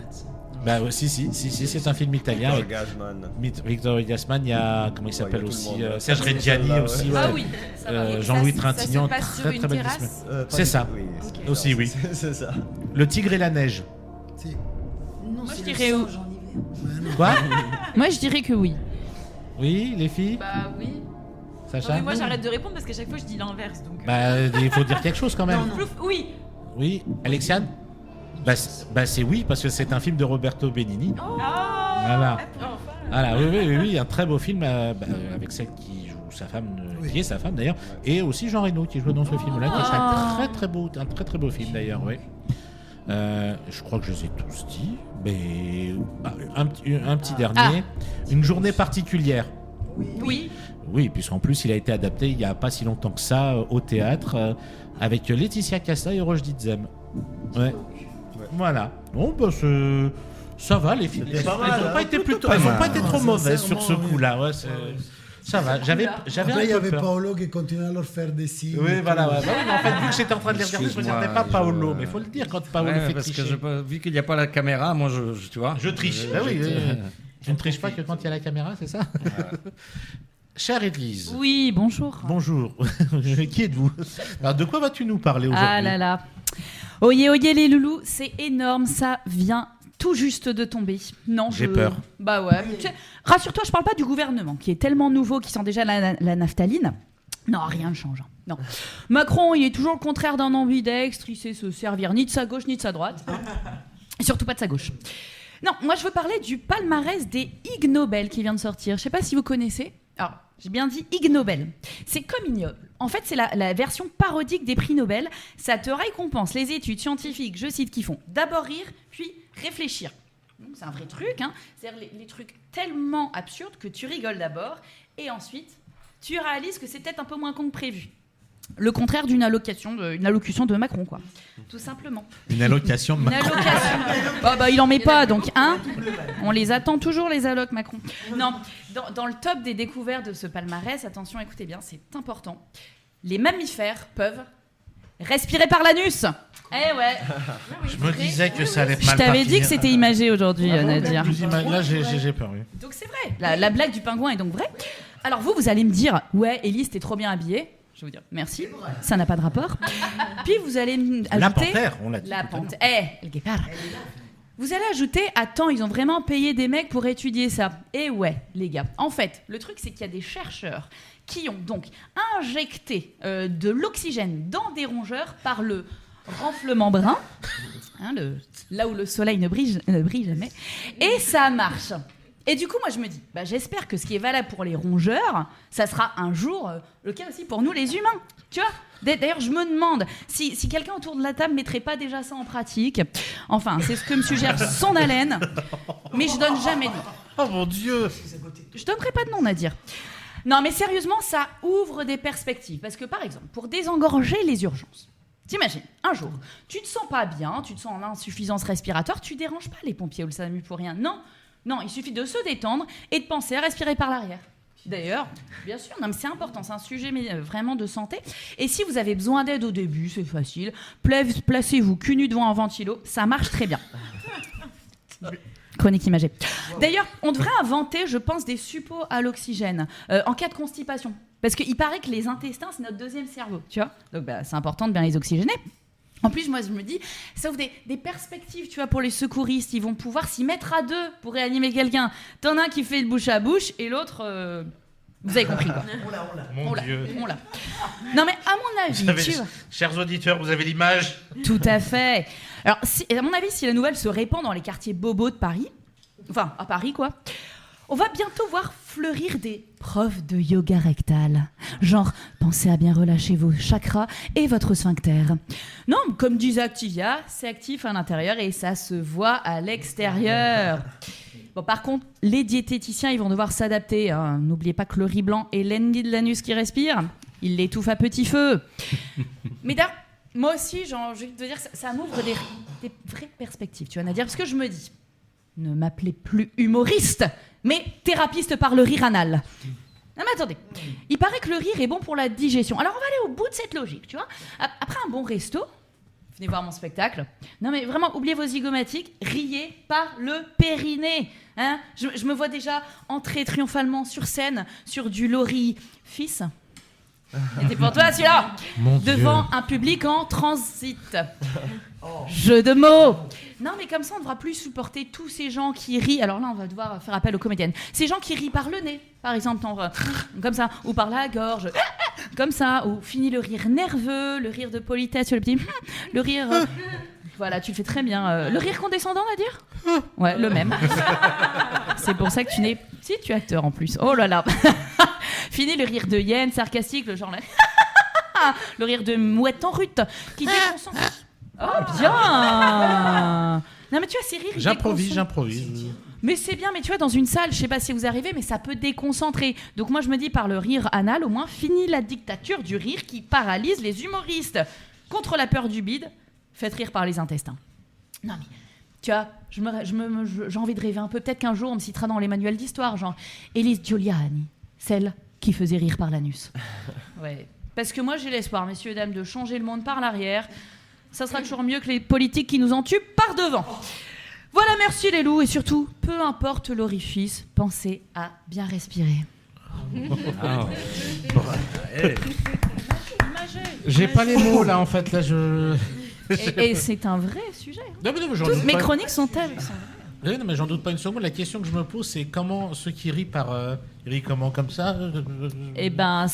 Bah si, c'est un film italien avec Gasman. Victorio Gassman, il y a, comment il s'appelle il y a tout aussi, le monde. Serge C'est Reggiani celle-là, aussi, ouais. Ah ouais. oui. Ça va. Jean-Louis Ça se Trintignant, passe sur très une très belle terrasse dessinatrice. Pas C'est du- ça. Oui, Ok. Aussi, oui. C'est ça. Le tigre et la neige. Si. Non, Moi, c'est je le dirais singe en hiver. Quoi? Moi, je dirais que oui. Oui, les filles? Bah oui. Non, Sacha? mais moi, j'arrête de répondre parce qu'à chaque fois, je dis l'inverse. Donc, Bah, il faut dire quelque chose quand même. Plouf, oui. Oui, Alexiane? Bah c'est oui, parce que c'est un film de Roberto Benigni. Voilà. Voilà, oui, un très beau film avec celle qui joue sa femme, qui est sa femme d'ailleurs, et aussi Jean Reno qui joue dans ce film-là, qui est un très très beau film d'ailleurs, oui. Je crois que je les ai tous dit, mais un petit dernier, Une journée particulière. Oui. Oui, puisqu'en plus il a été adapté il n'y a pas si longtemps que ça au théâtre avec Laetitia Casta et Roche Dizem. Ouais. Voilà. Bon, bah ça va les filles. Elles n'ont pas été trop mauvaises sur ce coup-là. Ouais, ça va. J'avais Après, il y un peu avait peur. Paolo qui continuait à leur faire des signes. Oui, voilà. Ouais. Bah oui, mais en fait, vu que j'étais en train de les regarder, je ne regardais pas Paolo. Mais il faut le dire quand Paolo fait parce tricher. que vu qu'il n'y a pas la caméra, moi, tu vois. Je triche. Bah oui. Tu ne triches pas que quand il y a la caméra, c'est ça? Chère Église. Oui, bonjour. Bonjour. Qui êtes-vous? Alors, de quoi vas-tu nous parler aujourd'hui? Ah là là. Oyez, oyez les loulous, c'est énorme, ça vient tout juste de tomber. Non, J'ai peur. Bah ouais. Rassure-toi, je parle pas du gouvernement qui est tellement nouveau qui sent déjà la naphtaline. Non, rien ne change. Non. Macron, il est toujours le contraire d'un ambidextre, il sait se servir ni de sa gauche ni de sa droite. Et surtout pas de sa gauche. Non, moi je veux parler du palmarès des Ig Nobel qui vient de sortir. Je sais pas si vous connaissez. Alors, j'ai bien dit Ig Nobel. C'est comme ignoble. En fait, c'est la version parodique des prix Nobel. Ça te récompense les études scientifiques, je cite, qui font d'abord rire, puis réfléchir. Donc, c'est un vrai truc, hein. C'est-à-dire les trucs tellement absurdes que tu rigoles d'abord, et ensuite, tu réalises que c'est peut-être un peu moins con que prévu. Le contraire d'une allocution de Macron, quoi. Tout simplement. Une allocation de Une Macron. allocation. Bah, il en met pas, donc on les attend toujours, les allocs Macron. Non, dans le top des découvertes de ce palmarès, attention, écoutez bien, c'est important. Les mammifères peuvent respirer par l'anus. Eh ouais. Je me disais que ça allait mal Je t'avais partir. dit que c'était imagé aujourd'hui, Nadia. Là, j'ai peur, oui. Donc c'est vrai. La blague du pingouin est donc vraie. Alors vous allez me dire, ouais, Élise, t'es trop bien habillée. Je vais vous dire, merci. Ça n'a pas de rapport. Puis vous allez ajouter... La panthère, on l'a dit. La panthère. Le guépard. Vous allez ajouter, attends, ils ont vraiment payé des mecs pour étudier ça. Et ouais, les gars. En fait, le truc, c'est qu'il y a des chercheurs qui ont donc injecté de l'oxygène dans des rongeurs par le renflement brun, hein, là où le soleil ne brille jamais, et ça marche. Et du coup, moi, je me dis, j'espère que ce qui est valable pour les rongeurs, ça sera un jour le cas aussi pour nous, les humains. Tu vois ? D'ailleurs, je me demande si quelqu'un autour de la table mettrait pas déjà ça en pratique. Enfin, c'est ce que me suggère son haleine, mais je donne jamais de nom. Oh mon Dieu! Je donnerai pas de nom, Nadir. Non, mais sérieusement, ça ouvre des perspectives. Parce que, par exemple, pour désengorger les urgences, t'imagines, un jour, tu te sens pas bien, tu te sens en insuffisance respiratoire, tu déranges pas les pompiers ou le SAMU pour rien. Non, il suffit de se détendre et de penser à respirer par l'arrière. D'ailleurs, bien sûr, non, mais c'est important, c'est un sujet vraiment de santé. Et si vous avez besoin d'aide au début, c'est facile. Placez-vous cul nu devant un ventilo, ça marche très bien. Chronique imagée. D'ailleurs, on devrait inventer, je pense, des suppos à l'oxygène en cas de constipation. Parce qu'il paraît que les intestins, c'est notre deuxième cerveau, tu vois. Donc, c'est important de bien les oxygéner. En plus, moi, je me dis, ça ouvre des perspectives, tu vois, pour les secouristes. Ils vont pouvoir s'y mettre à deux pour réanimer quelqu'un. T'en as un qui fait le bouche à bouche et l'autre... Vous avez compris, quoi. Mon Dieu. Non, mais à mon avis... Chers auditeurs, vous avez l'image? Tout à fait. Alors, à mon avis, si la nouvelle se répand dans les quartiers bobos de Paris, enfin, à Paris, quoi, on va bientôt voir fleurir des profs de yoga rectal. Genre, pensez à bien relâcher vos chakras et votre sphincter. Non, comme disait Activia, c'est actif à l'intérieur et ça se voit à l'extérieur. Bon, par contre, les diététiciens, ils vont devoir s'adapter. Hein. N'oubliez pas que le riz blanc est l'ennemi de l'anus qui respire. Il l'étouffe à petit feu. Mais d'ailleurs, moi aussi, je vais te dire, ça m'ouvre des vraies perspectives, tu vois, Nadia, parce que je me dis, ne m'appelez plus humoriste, mais thérapeute par le rire anal. Non mais attendez, il paraît que le rire est bon pour la digestion. Alors on va aller au bout de cette logique, tu vois. Après un bon resto, venez voir mon spectacle. Non mais vraiment, oubliez vos zygomatiques, riez par le périnée. Hein, je me vois déjà entrer triomphalement sur scène sur du Laurie fils. C'était pour toi celui-là. Devant un public en transit. Jeu de mots. Non mais comme ça on ne devra plus supporter tous ces gens qui rient. Alors là on va devoir faire appel aux comédiennes. Ces gens qui rient par le nez, par exemple, comme ça, ou par la gorge, comme ça, ou fini le rire nerveux, le rire de politesse sur le petit, le rire... Voilà, tu le fais très bien. Le rire condescendant, on va dire ? Ouais, le même. C'est pour ça que tu n'es... Si, tu es acteur en plus. Oh là là. Fini le rire de hyène, sarcastique, le genre là. Le rire de mouette en rute, qui déconcentre. Oh, bien. Non, mais tu vois, ces rires... J'improvise. Mais c'est bien, mais tu vois, dans une salle, je sais pas si vous arrivez, mais ça peut déconcentrer. Donc moi, je me dis, par le rire anal, au moins, fini la dictature du rire qui paralyse les humoristes. Contre la peur du bide, faites rire par les intestins. Non, mais... Tu vois, j'ai envie de rêver un peu. Peut-être qu'un jour, on me citera dans les manuels d'histoire, genre Élise Giuliani, celle qui faisait rire par l'anus. Ouais. Parce que moi, j'ai l'espoir, messieurs et dames, de changer le monde par l'arrière. Ça sera toujours mieux que les politiques qui nous en tuent par devant. Voilà, merci les loups. Et surtout, peu importe l'orifice, pensez à bien respirer. J'ai pas les mots, là, en fait. Là, Et c'est un vrai sujet. Non, mais toutes mes chroniques sont telles. Oui, non, mais j'en doute pas une seconde. La question que je me pose, c'est comment ceux qui rient ils rient comment, comme ça? Eh ben,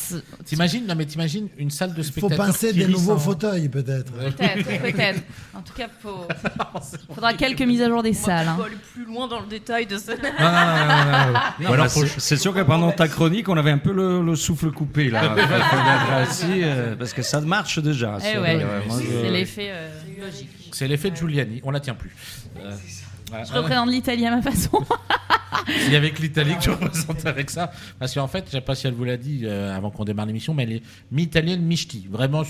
t'imagines une salle de spectateurs. Faut penser des nouveaux fauteuils, peut-être. Peut-être. En tout cas, faudra quelques mises à jour des salles. On va aller plus loin dans le détail de ça. Non, c'est sûr que pendant ta chronique, on avait un peu le souffle coupé là. Parce que ça marche déjà. C'est l'effet logique. C'est l'effet de Giuliani. On la tient plus. Je représente l'Italie à ma façon. Il y avait que l'Italie que tu représentais avec ça. Parce qu'en fait, je ne sais pas si elle vous l'a dit avant qu'on démarre l'émission, mais elle est mi-italienne, mi-ch'ti. Vraiment,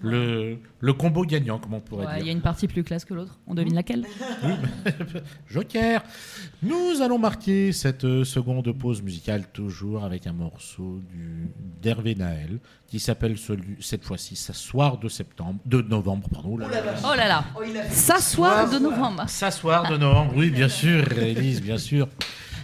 le combo gagnant, comme on pourrait dire. Il y a une partie plus classe que l'autre. On devine laquelle? Oui, Joker. Nous allons marquer cette seconde pause musicale, toujours avec un morceau d'Hervé Naël, qui s'appelle cette fois-ci S'asseoir de novembre. Pardon, oh là là. S'asseoir de novembre. S'asseoir de novembre, oui, bien sûr, Élise, bien sûr.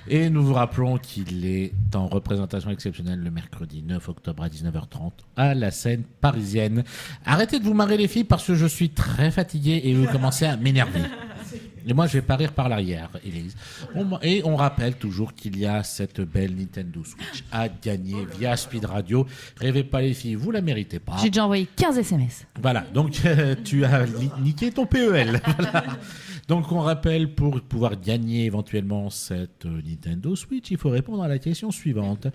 Et nous vous rappelons qu'il est en représentation exceptionnelle le mercredi 9 octobre à 19h30 à la scène parisienne. Arrêtez de vous marrer les filles parce que je suis très fatigué et vous commencez à m'énerver. Et moi, je vais pas rire par l'arrière, Élise. Et on rappelle toujours qu'il y a cette belle Nintendo Switch à gagner via Speed Radio. Rêvez pas les filles, vous la méritez pas. J'ai déjà envoyé 15 SMS. Voilà, donc tu as niqué ton PEL. Voilà. Donc on rappelle, pour pouvoir gagner éventuellement cette Nintendo Switch, il faut répondre à la question suivante.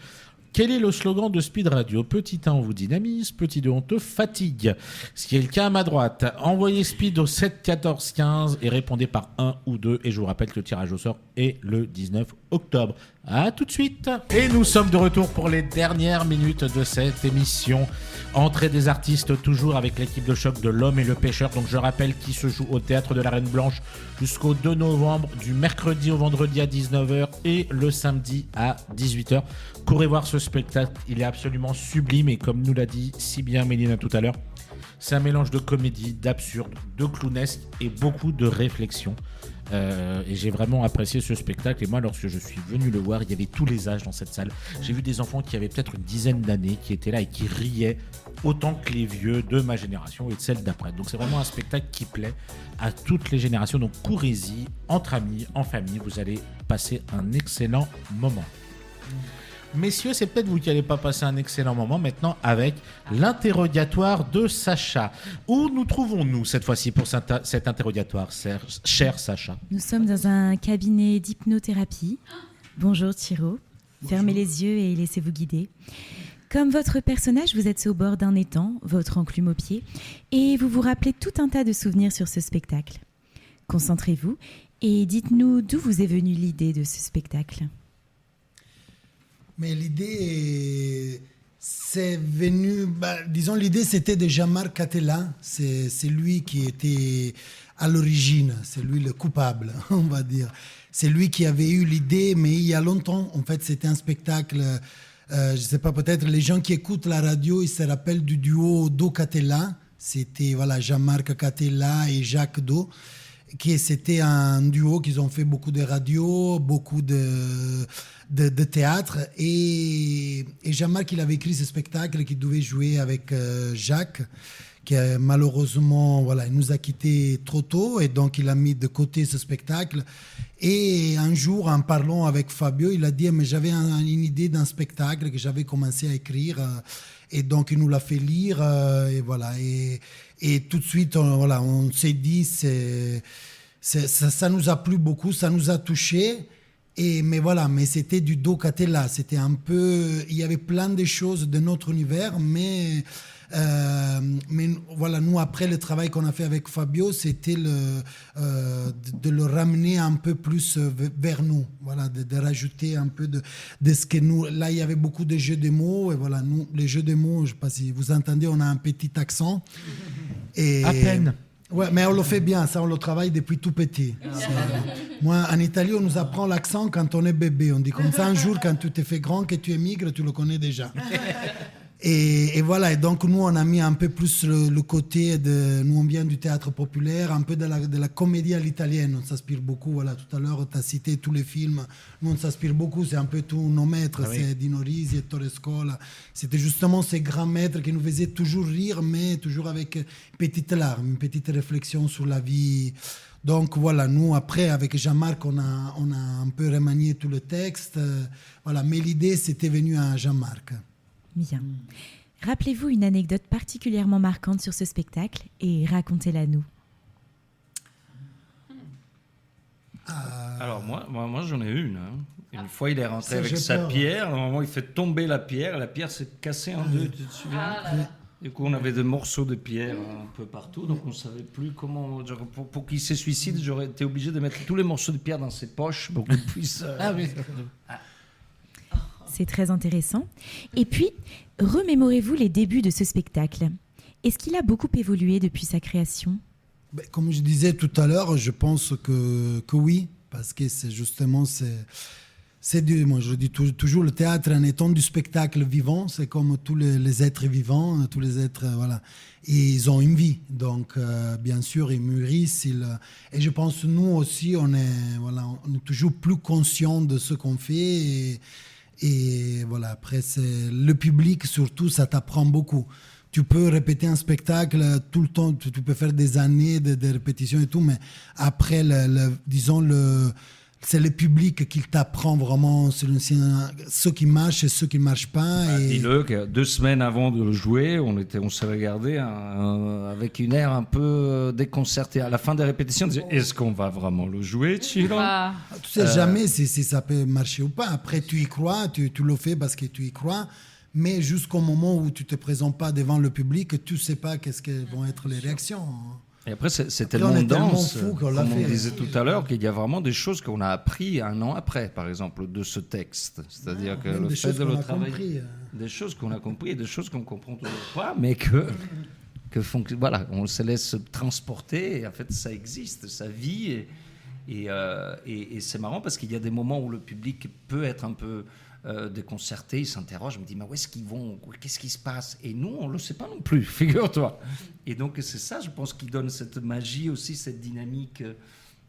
Quel est le slogan de Speed Radio ? Petit 1, on vous dynamise, petit 2, on te fatigue. Ce qui est le cas à ma droite. Envoyez Speed au 7 14 15 et répondez par 1 ou 2. Et je vous rappelle que le tirage au sort est le 19 octobre. À tout de suite. Et nous sommes de retour pour les dernières minutes de cette émission. Entrée des artistes, toujours avec l'équipe de choc de l'Homme et le Pêcheur. Donc je rappelle qu'il se joue au Théâtre de la Reine Blanche jusqu'au 2 novembre, du mercredi au vendredi à 19h et le samedi à 18h. Courez voir ce spectacle, il est absolument sublime et comme nous l'a dit si bien Mélina tout à l'heure, c'est un mélange de comédie, d'absurde, de clownesque et beaucoup de réflexion. Et j'ai vraiment apprécié ce spectacle. Et moi, lorsque je suis venu le voir, il y avait tous les âges dans cette salle. J'ai vu des enfants qui avaient peut-être une dizaine d'années, qui étaient là et qui riaient autant que les vieux de ma génération et de celle d'après. Donc c'est vraiment un spectacle qui plaît à toutes les générations. Donc courez-y, entre amis, en famille, vous allez passer un excellent moment. Messieurs, c'est peut-être vous qui n'allez pas passer un excellent moment maintenant avec l'interrogatoire de Sacha. Où nous trouvons-nous cette fois-ci pour cet interrogatoire, cher Sacha ? Nous sommes dans un cabinet d'hypnothérapie. Bonjour Thiro. Fermez les yeux et laissez-vous guider. Comme votre personnage, vous êtes au bord d'un étang, votre enclume au pied, et vous vous rappelez tout un tas de souvenirs sur ce spectacle. Concentrez-vous et dites-nous d'où vous est venue l'idée de ce spectacle. Mais l'idée, c'est venu, disons, l'idée c'était de Jean-Marc Catella, c'est lui qui était à l'origine, c'est lui le coupable, on va dire. C'est lui qui avait eu l'idée, mais il y a longtemps, en fait, c'était un spectacle, je ne sais pas, peut-être les gens qui écoutent la radio, ils se rappellent du duo Do-Catella, c'était voilà, Jean-Marc Catella et Jacques Do. C'était un duo qu'ils ont fait beaucoup de radio, beaucoup de théâtre. Et Jean-Marc, il avait écrit ce spectacle qu'il devait jouer avec Jacques, qui malheureusement, voilà, il nous a quittés trop tôt. Et donc, il a mis de côté ce spectacle. Et un jour, en parlant avec Fabio, il a dit, mais j'avais une idée d'un spectacle que j'avais commencé à écrire. Et donc, il nous l'a fait lire. Et voilà. Et tout de suite, on s'est dit, ça nous a plu beaucoup, ça nous a touchés. Mais c'était du Do-Catella. C'était un peu, il y avait plein de choses de notre univers, mais voilà, nous, après le travail qu'on a fait avec Fabio, c'était de le ramener un peu plus vers nous, voilà, de rajouter un peu de ce que nous. Là, il y avait beaucoup de jeux de mots, et voilà, nous, les jeux de mots, je ne sais pas si vous entendez, on a un petit accent. À peine. Ouais, mais on le fait bien, ça, on le travaille depuis tout petit. Moi, en Italie, on nous apprend l'accent quand on est bébé. On dit comme ça, un jour, quand tu t'es fait grand, que tu émigres, tu le connais déjà. Et voilà, et donc nous, on a mis un peu plus le côté de... Nous, on vient du théâtre populaire, un peu de la comédie à l'italienne. On s'inspire beaucoup, voilà, tout à l'heure, tu as cité tous les films. Nous, on s'inspire beaucoup, c'est un peu tous nos maîtres, c'est Dino Risi, Ettore Scola. C'était justement ces grands maîtres qui nous faisaient toujours rire, mais toujours avec une petite larme, une petite réflexion sur la vie. Donc voilà, nous, après, avec Jean-Marc, on a un peu remanié tout le texte. Voilà, mais l'idée, c'était venu à Jean-Marc. Bien. Rappelez-vous une anecdote particulièrement marquante sur ce spectacle et racontez-la nous. Alors moi j'en ai une. Une fois, il est rentré avec sa pierre. À un moment, il fait tomber la pierre s'est cassée en deux, tu te souviens ? Du coup, on avait des morceaux de pierre un peu partout, donc on ne savait plus comment... Pour qu'il se suicide, j'aurais été obligé de mettre tous les morceaux de pierre dans ses poches pour qu'il puisse... C'est très intéressant. Et puis, remémorez-vous les débuts de ce spectacle. Est-ce qu'il a beaucoup évolué depuis sa création ? Comme je disais tout à l'heure, je pense que oui, parce que c'est justement... moi, je dis toujours, le théâtre en étant du spectacle vivant, c'est comme tous les êtres vivants, tous les êtres, voilà, ils ont une vie. Donc, bien sûr, ils mûrissent. Et je pense, nous aussi, on est toujours plus conscients de ce qu'on fait. Et voilà, après, c'est le public, surtout, ça t'apprend beaucoup. tu peux répéter un spectacle tout le temps, tu peux faire des années de répétitions et tout, mais après, disons, c'est le public qui t'apprend vraiment ce qui marche et ce qui ne marche pas. Dis-le que 2 semaines avant de le jouer, on s'est regardé avec une aire un peu déconcertée. À la fin des répétitions, on disait, est-ce qu'on va vraiment le jouer, Chiro? Tu sais jamais si ça peut marcher ou pas. Après, tu y crois, tu le fais parce que tu y crois. Mais jusqu'au moment où tu ne te présentes pas devant le public, tu ne sais pas qu'est-ce que vont être les réactions. Et après, c'est tellement dense, comme on disait tout à l'heure, qu'il y a vraiment des choses qu'on a appris 1 an après, par exemple, de ce texte. C'est-à-dire que le fait de le travailler, des choses qu'on a compris et des choses qu'on ne comprend toujours pas, mais voilà, on se laisse transporter, et en fait, ça existe, ça vit, et c'est marrant parce qu'il y a des moments où le public peut être un peu déconcerté, il s'interroge, il me dit mais où est-ce qu'ils vont, qu'est-ce qui se passe, et nous on le sait pas non plus, figure-toi. Et donc c'est ça, je pense, qui donne cette magie aussi, cette dynamique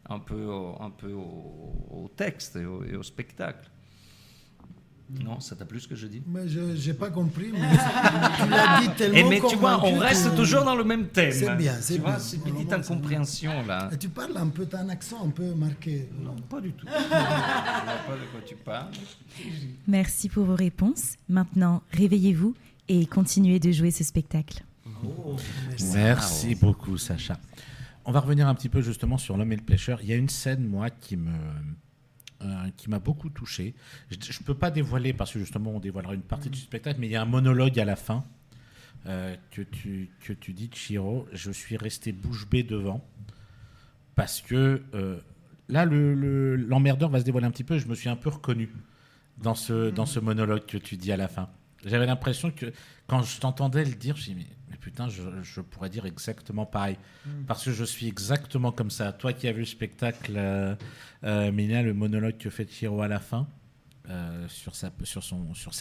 un peu au texte et au spectacle. Non, ça t'a plu ce que je dis? Mais je n'ai pas compris, mais tu l'as dit tellement. Mais tu vois, on reste toujours dans le même thème. C'est bien, c'est bien. Tu vois, cette petite incompréhension là. Et tu parles un peu, tu as un accent un peu marqué. Non, pas du tout. Je ne sais pas de quoi tu parles. Merci pour vos réponses. Maintenant, réveillez-vous et continuez de jouer ce spectacle. Merci beaucoup, Sacha. On va revenir un petit peu justement sur L'Homme et le pêcheur. Il y a une scène, moi, qui m'a beaucoup touché. Je ne peux pas dévoiler, parce que justement, on dévoilera une partie du spectacle, mais il y a un monologue à la fin que tu dis, Chiro. Je suis resté bouche bée devant, parce que là, l'emmerdeur va se dévoiler un petit peu. Je me suis un peu reconnu dans ce monologue que tu dis à la fin. J'avais l'impression que, quand je t'entendais le dire, je me dis, mais putain, je pourrais dire exactement pareil. Parce que je suis exactement comme ça. Toi qui as vu le spectacle, Mélina, le monologue que fait Chiro à la fin, sur sa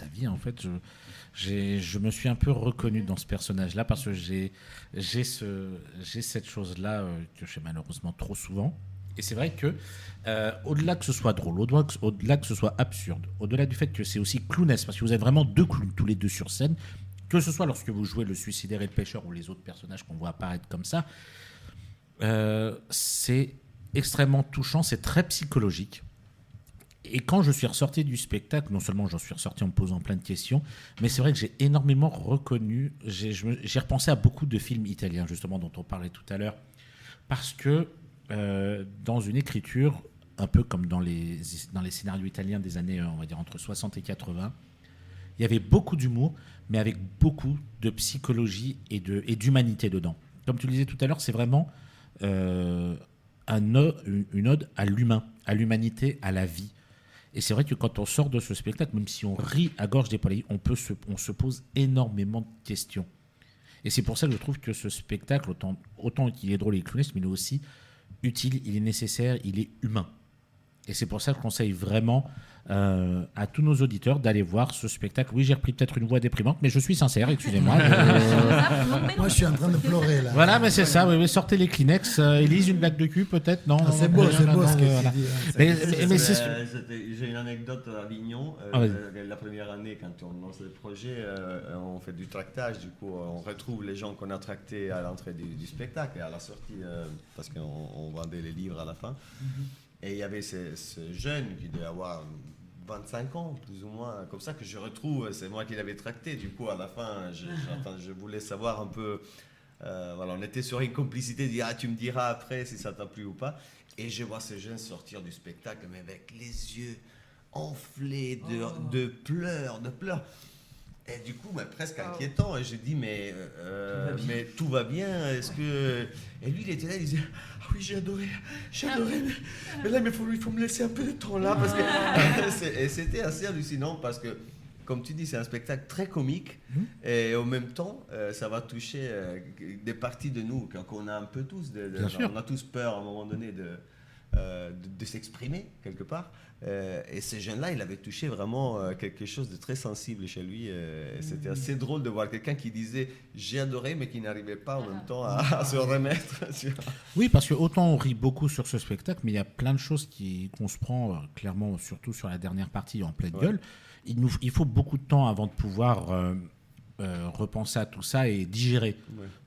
vie, en fait, je me suis un peu reconnu dans ce personnage-là, parce que j'ai cette chose-là que je fais malheureusement trop souvent. Et c'est vrai que, au-delà que ce soit drôle, au-delà que ce soit absurde, au-delà du fait que c'est aussi clownesque, parce que vous êtes vraiment 2 clowns tous les 2 sur scène, que ce soit lorsque vous jouez le suicidaire et le pêcheur ou les autres personnages qu'on voit apparaître comme ça, c'est extrêmement touchant, c'est très psychologique. Et quand je suis ressorti du spectacle, non seulement j'en suis ressorti en me posant plein de questions, mais c'est vrai que j'ai énormément reconnu, j'ai repensé à beaucoup de films italiens, justement, dont on parlait tout à l'heure, parce que dans une écriture, un peu comme dans les scénarios italiens des années, on va dire, entre 60 et 80, il y avait beaucoup d'humour, mais avec beaucoup de psychologie et d'humanité dedans. Comme tu le disais tout à l'heure, c'est vraiment une ode à l'humain, à l'humanité, à la vie. Et c'est vrai que quand on sort de ce spectacle, même si on rit à gorge déployée, on se pose énormément de questions. Et c'est pour ça que je trouve que ce spectacle, autant qu'il est drôle et clownesque, mais il est aussi utile, il est nécessaire, il est humain. Et c'est pour ça que je conseille vraiment à tous nos auditeurs d'aller voir ce spectacle. Oui, j'ai repris peut-être une voix déprimante, mais je suis sincère, excusez-moi. Moi, je suis en train de pleurer, là. Voilà, mais c'est ça, oui, sortez les Kleenex. Élise, une blague de cul, peut-être? Non, c'est beau ce que tu dis. J'ai une anecdote à Avignon. La première année, quand on lance le projet, on fait du tractage. Du coup, on retrouve les gens qu'on a tractés à l'entrée du spectacle et à la sortie, parce qu'on vendait les livres à la fin. Et il y avait ce jeune qui devait avoir 25 ans, plus ou moins, comme ça, que je retrouve. C'est moi qui l'avais tracté. Du coup, à la fin, je voulais savoir un peu. Voilà, on était sur une complicité de dire tu me diras après si ça t'a plu ou pas. Et je vois ce jeune sortir du spectacle, mais avec les yeux enflés de pleurs. Et du coup, presque inquiétant. Et j'ai dit, mais tout va bien. Est-ce que... Et lui, il était là, il disait, ah oui, j'ai adoré. Mais là, il faut me laisser un peu de temps là. Parce que... Et c'était assez hallucinant parce que, comme tu dis, c'est un spectacle très comique. Et en même temps, ça va toucher des parties de nous qu'on a un peu tous. On a tous peur à un moment donné de s'exprimer quelque part. Et ce jeune-là, il avait touché vraiment quelque chose de très sensible chez lui. C'était assez drôle de voir quelqu'un qui disait j'ai adoré, mais qui n'arrivait pas en même temps à se remettre. Oui, parce que autant on rit beaucoup sur ce spectacle, mais il y a plein de choses qu'on se prend clairement, surtout sur la dernière partie, en pleine gueule. Il faut beaucoup de temps avant de pouvoir repenser à tout ça et digérer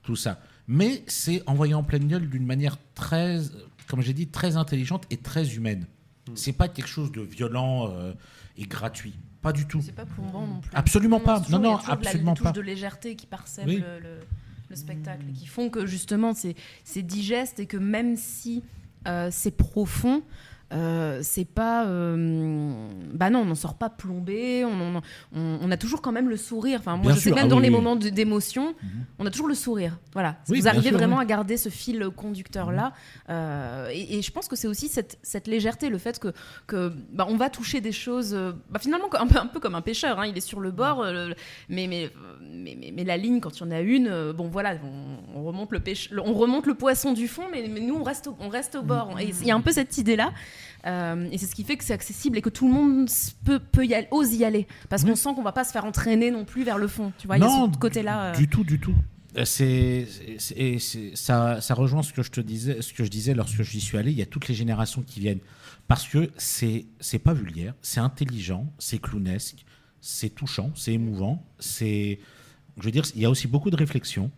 tout ça. Mais c'est envoyé en pleine gueule d'une manière très, comme j'ai dit, très intelligente et très humaine. C'est pas quelque chose de violent et gratuit. Pas du tout. C'est pas plombant non plus. Absolument pas. Non, Non, il y a absolument des touches pas. de légèreté qui parsèment Oui. le spectacle et qui font que justement c'est digeste et que même si c'est profond, c'est pas bah non, on n'en sort pas plombé, on a toujours quand même le sourire. Enfin, moi Bien je sais sûr. que même Ah dans oui, les oui. moments d'émotion, on a toujours le sourire. Voilà. Oui, Vous bien arrivez sûr, vraiment oui. à garder ce fil conducteur là, et je pense que c'est aussi cette légèreté, le fait que bah, on va toucher des choses, bah, finalement un peu comme un pêcheur, hein, il est sur le bord, mais la ligne, quand il y en a une, bon voilà, on remonte le poisson du fond, mais nous on reste au bord. Et il y a un peu cette idée là. Et c'est ce qui fait que c'est accessible et que tout le monde ose y aller, parce qu'on sent qu'on va pas se faire entraîner non plus vers le fond, tu vois. Il y a ce côté-là. Du tout. Ça rejoint ce que je disais lorsque j'y suis allé. Il y a toutes les générations qui viennent parce que c'est pas vulgaire, c'est intelligent, c'est clownesque, c'est touchant, c'est émouvant. Je veux dire, il y a aussi beaucoup de réflexion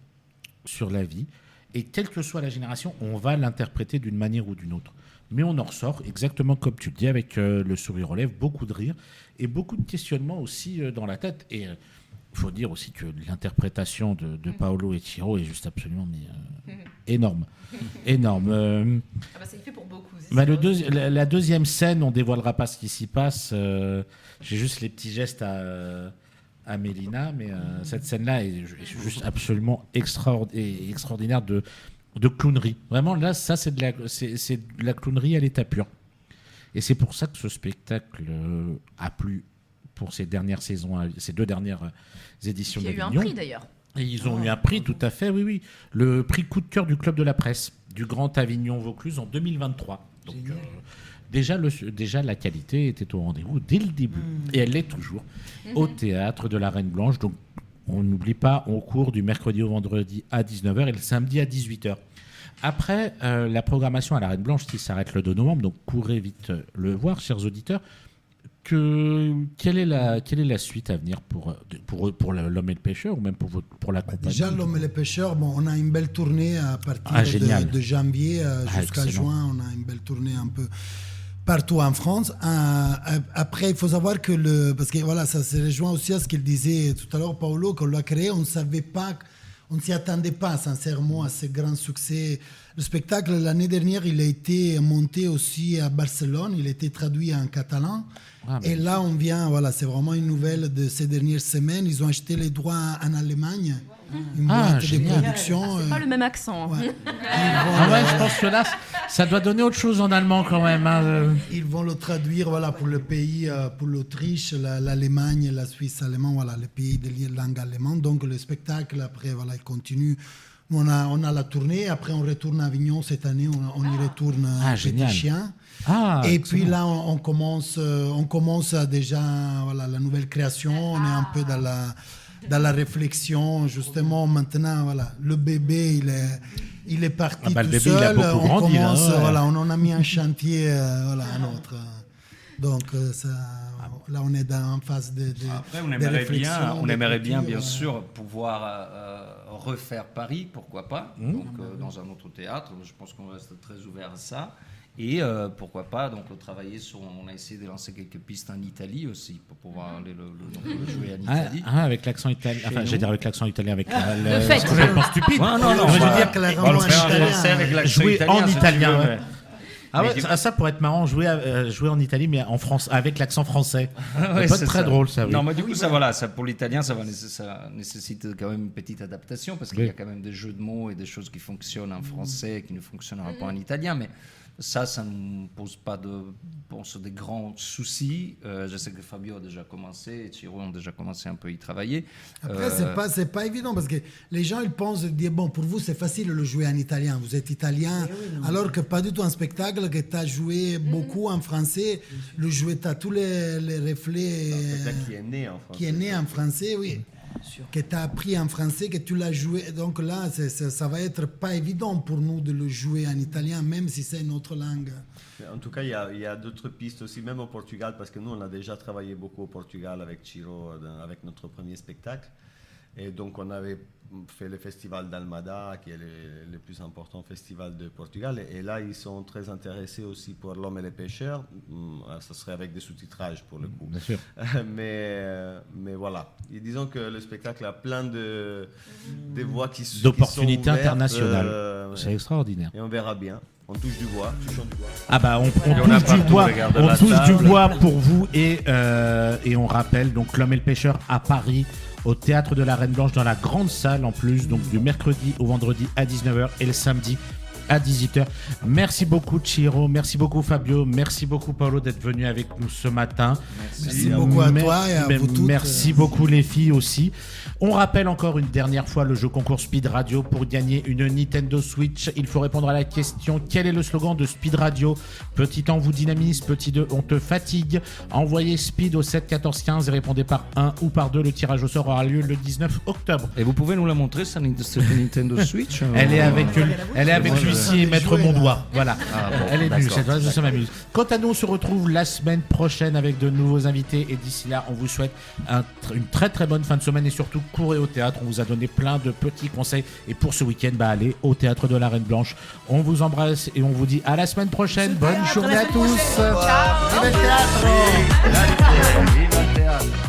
sur la vie, et quelle que soit la génération, on va l'interpréter d'une manière ou d'une autre. Mais on en ressort, exactement comme tu le dis, avec le sourire aux lèvres, beaucoup de rire et beaucoup de questionnements aussi dans la tête. Et il faut dire aussi que l'interprétation de Paolo et Ciro est juste absolument énorme. Énorme. Ah bah, c'est fait pour beaucoup. La deuxième scène, on dévoilera pas ce qui s'y passe. J'ai juste les petits gestes à Mélina, mais cette scène-là est juste absolument extraordinaire de clownerie. Vraiment, là, ça, c'est de la clownerie à l'état pur. Et c'est pour ça que ce spectacle a plu pour ces dernières saisons, ces 2 dernières éditions d'Avignon. Il y a eu un prix, d'ailleurs. Et ils ont eu un prix, tout à fait, oui. Le prix coup de cœur du Club de la Presse, du Grand Avignon Vaucluse en 2023. Donc, déjà, la qualité était au rendez-vous dès le début. Et elle l'est toujours. Au Théâtre de la Reine Blanche. Donc, on n'oublie pas, on court du mercredi au vendredi à 19h et le samedi à 18h. Après, la programmation à la Reine Blanche qui s'arrête le 2 novembre, donc courez vite le voir, chers auditeurs. Quelle est la suite à venir pour l'Homme et le Pêcheur, ou même pour la compagnie? Déjà, l'Homme et le Pêcheur, bon, on a une belle tournée à partir de janvier jusqu'à excellent. juin. On a une belle tournée un peu partout en France. Après, il faut savoir que parce que voilà, ça se rejoint aussi à ce qu'il disait tout à l'heure, Paolo, qu'on l'a créé, on ne savait pas, on ne s'y attendait pas sincèrement à ce grand succès. Le spectacle, l'année dernière, il a été monté aussi à Barcelone, il a été traduit en catalan. Et là, on vient, voilà, c'est vraiment une nouvelle de ces dernières semaines. Ils ont acheté les droits en Allemagne, une boîte de production. C'est pas le même accent. Ouais. Je pense que là, ça doit donner autre chose en allemand quand même. Ils vont le traduire, voilà, pour le pays, pour l'Autriche, l'Allemagne, la Suisse allemande, voilà, les pays de langue allemande. Donc le spectacle, après, voilà, il continue. Nous, on a la tournée. Après, on retourne à Avignon cette année. On y retourne Petit Chien. Et puis là, on commence déjà, voilà, la nouvelle création. On est un peu dans la réflexion. Justement, maintenant, voilà, le bébé, il est parti tout bébé, seul. il a beaucoup grandi, Voilà, on en a mis un chantier, voilà, un autre. Donc là, on est en phase de Après, on aimerait bien, bien sûr, pouvoir refaire Paris, pourquoi pas, donc dans un autre théâtre. Je pense qu'on reste très ouvert à ça. Et pourquoi pas donc travailler sur. On a essayé de lancer quelques pistes en Italie aussi pour pouvoir aller le jouer en Italie. Avec l'accent italien. Enfin, j'allais dire avec l'accent italien, avec le fait. C'est complètement stupide. non, je veux dire clairement jouer en italien. Ouais. Ça pourrait être marrant, jouer en Italie, mais en France, avec l'accent français. Ouais, c'est très drôle, ça. Oui. Non, mais du coup, ça, pour l'italien, ça nécessite quand même une petite adaptation, parce qu'il y a quand même des jeux de mots et des choses qui fonctionnent en français et qui ne fonctionneraient pas en italien. Mais ça ne nous pose pas des grands soucis. Je sais que Fabio a déjà commencé et Ciro ont déjà commencé un peu à y travailler. Après, c'est pas évident, parce que les gens, ils pensent, dire, bon, pour vous, c'est facile de le jouer en italien. Vous êtes italien, alors que pas du tout. Un spectacle que tu as joué beaucoup en français, le jouer, tu as tous les reflets. Un spectacle qui est né en français, oui. Que tu as appris en français, que tu l'as joué. Donc là, ça va être pas évident pour nous de le jouer en italien, même si c'est une autre langue. En tout cas, il y a d'autres pistes aussi, même au Portugal, parce que nous, on a déjà travaillé beaucoup au Portugal avec Ciro, avec notre premier spectacle. Et donc, on avait fait le festival d'Almada, qui est le plus important festival de Portugal. Et là, ils sont très intéressés aussi pour L'Homme et les pêcheurs. Ça serait avec des sous-titrages pour le coup. Bien sûr. Mais voilà. Et disons que le spectacle a plein de voix d'opportunités ouvertes, internationales. C'est extraordinaire. Et on verra bien. On touche du bois. Touchons du bois. Ah bah on touche du bois pour vous et on rappelle donc L'Homme et le pêcheur à Paris au Théâtre de la Reine Blanche dans la grande salle en plus, donc du mercredi au vendredi à 19h et le samedi à 18h. Merci beaucoup Chiro, merci beaucoup Fabio, merci beaucoup Paolo d'être venu avec nous ce matin. Merci beaucoup à toi et à vous toutes. Merci beaucoup les filles aussi. On rappelle encore une dernière fois le jeu concours Speed Radio. Pour gagner une Nintendo Switch, il faut répondre à la question: quel est le slogan de Speed Radio? Petit 1, on vous dynamise, petit 2, on te fatigue. Envoyez Speed au 7 14 15 et répondez par 1 ou par 2. Le tirage au sort aura lieu le 19 octobre. Et vous pouvez nous la montrer, cette Nintendo Switch? Elle est avec celui-ci et mettre mon doigt. Voilà. Elle est venue, cette fois, je m'amuse. Quant à nous, on se retrouve la semaine prochaine avec de nouveaux invités. Et d'ici là, on vous souhaite une très très bonne fin de semaine et surtout courez au théâtre. On vous a donné plein de petits conseils. Et pour ce week-end, allez au Théâtre de la Reine Blanche. On vous embrasse et on vous dit à la semaine prochaine. Bonne journée à tous. Ciao. Vive le théâtre. Vive le théâtre.